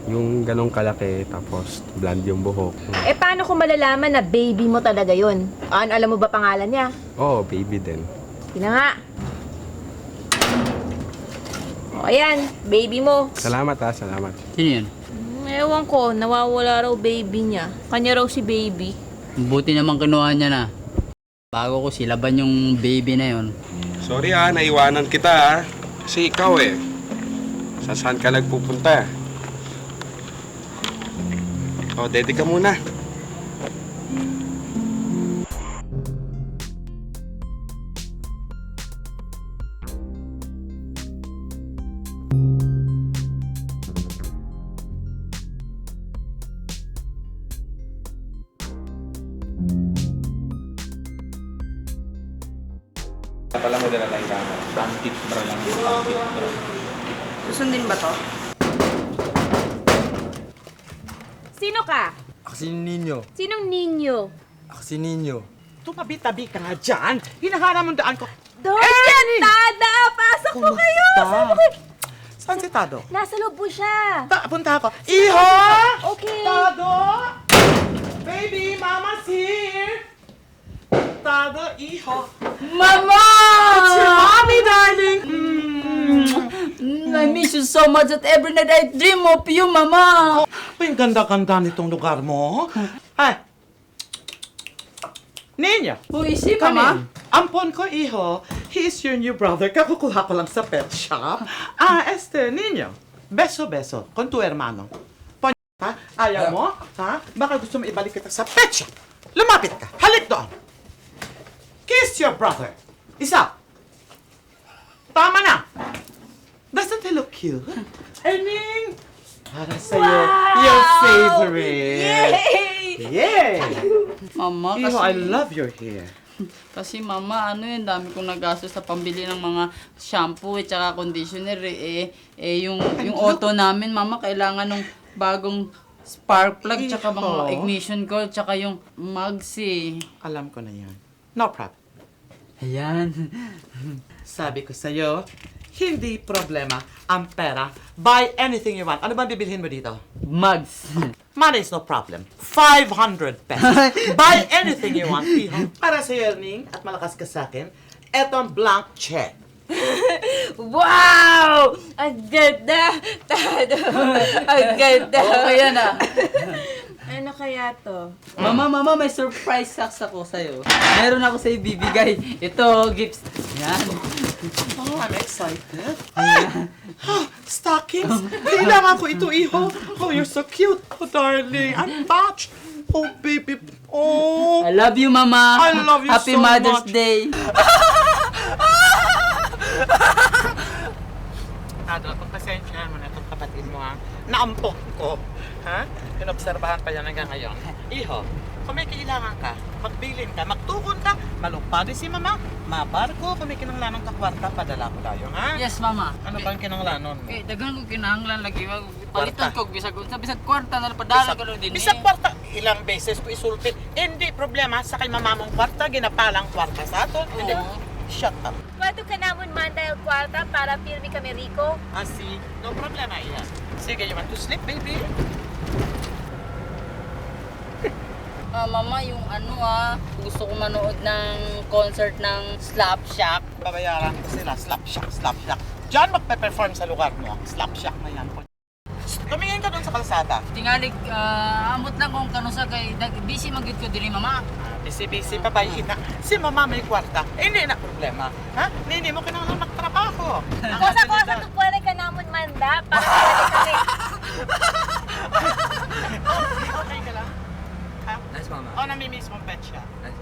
Speaker 18: Yung ganong kalaki, tapos blonde yung buhok.
Speaker 3: Eh, paano kung malalaman na baby mo talaga yun? Ano, alam mo ba pangalan niya?
Speaker 18: Oo, baby din.
Speaker 3: Sino nga? O, ayan, baby mo.
Speaker 18: Salamat ha, salamat.
Speaker 17: Sino yun?
Speaker 3: Ewan ko, nawawala raw baby niya. Kanya raw si baby.
Speaker 17: Buti naman kinuha niya na. Bago ko silaban yung baby na yun.
Speaker 18: Sorry naiwanan kita ha. Kasi ikaw eh. Saan ka nagpupunta? O, dede ka muna. Pala mo dala tayong camera. Pangtit bra lang. Pangtit bra.
Speaker 4: Susundin ba to?
Speaker 3: Sino ka?
Speaker 2: Ako si Ninyo.
Speaker 3: Sinong ninyo?
Speaker 2: Ako si Ninyo.
Speaker 12: Tumabi-tabi ka nga dyan. Hinahanap mo daan ko.
Speaker 3: Dorian! Tada! Pasok po kayo! Saan po kayo?
Speaker 12: Saan si Tado?
Speaker 3: Nasa loob po siya.
Speaker 12: Punta ako. Iho!
Speaker 3: Okay.
Speaker 12: Tado! Baby, Mama's here! Tado, Iho!
Speaker 4: Mama!
Speaker 13: It's your mommy, darling!
Speaker 4: I miss you so much that every night I dream of you, Mama!
Speaker 13: Ang ganda-ganda nitong lugar mo. Ay! Niña!
Speaker 4: Who is he,
Speaker 13: come
Speaker 4: Mama?
Speaker 13: in. Ampon ko, iho. He is your new brother. Kakukuha ko lang sa pet shop. Niño. Beso-beso. Con tu hermano. Ha? Ayaw mo? Ha? Baka gusto mo ibalik kita sa pet shop. Lumapit ka. Halik doon. Kiss your brother. Isa. Tama na. Doesn't he look cute? Ening! Para sa'yo. Your favorite. Yay!
Speaker 4: Mama,
Speaker 13: Iho,
Speaker 4: kasi...
Speaker 13: I love your hair.
Speaker 4: Kasi mama, dami kong nagastos sa pambili ng mga shampoo at saka conditioner yung auto namin, mama, kailangan ng bagong spark plug tsaka mga ignition cord tsaka yung mugs
Speaker 13: Alam ko na yan. No problem.
Speaker 4: Ayan.
Speaker 13: Sabi ko sa'yo, hindi problema ang pera. Buy anything you want. Ano ba bibilhin mo dito?
Speaker 4: Mugs.
Speaker 13: Money is no problem. 500 pesos. Buy anything you want. Para sa earning at malakas ka sa akin, etong blank check.
Speaker 3: Wow! Ang ganda! Ang ganda!
Speaker 4: Okay yan
Speaker 3: Ano kaya to?
Speaker 4: Mama, may surprise socks ako sa'yo. Meron ako sa'yo bibigay. Ito, gifts. Yan.
Speaker 13: Oh, I'm excited. Stockings! Kailangan ko ito, iho. Oh, you're so cute. Oh, darling. I'm touched. Oh, baby. Oh.
Speaker 4: I love you, Mama.
Speaker 13: I love you
Speaker 4: Happy
Speaker 13: so
Speaker 4: Mother's
Speaker 13: much.
Speaker 4: Day.
Speaker 13: Tado, pagpasensyahan mo na itong kapatid mo, ha? Naampok ko. Ha? Pinobserbahan pa yan hanggang ngayon. Iho, kung may kailangan ka, magbilin ka, magtukon ka, malupado si Mama, mabarko, kung may kinanglanan ka kwarta, padala ko tayo, ha?
Speaker 4: Yes, Mama.
Speaker 13: Ano bang kinanglanon mo?
Speaker 4: Dagan ko kinahanglan lagi. Palitan
Speaker 13: Kwarta.
Speaker 4: ko, bisag kwarta na padala ko din.
Speaker 13: Bisag kwarta, ilang beses ko isulpit. Hindi problema, sa kay mama mong kwarta, ginapalang kwarta sa ato. Hindi, shut up.
Speaker 3: Pwede ka naman manda el kwarta para pirmi kami Rico?
Speaker 13: See, no problema, iya. Sige, you want to sleep, baby?
Speaker 4: Mama, yung gusto ko manood ng concert ng Slap Shack.
Speaker 13: Babayaran ko sila, slap shack, slap shack. Diyan magpe-perform sa lugar mo, slap shack na yan. Tumingin ka doon sa kalsada.
Speaker 4: Tingalig, amot lang kung kano sa kay busy magid ko diri, Mama.
Speaker 13: Busy pa ba ina? Si Mama may kwarta. Hindi na problema. Ha? Hindi mo kailangan magtrabaho.
Speaker 3: Kosa-kosa to pwede ka naman manda para pirmi kami.
Speaker 13: Okay ka lang? Ha?
Speaker 14: Nice, Mama.
Speaker 13: O, namimiss mong pet siya?
Speaker 14: Nice.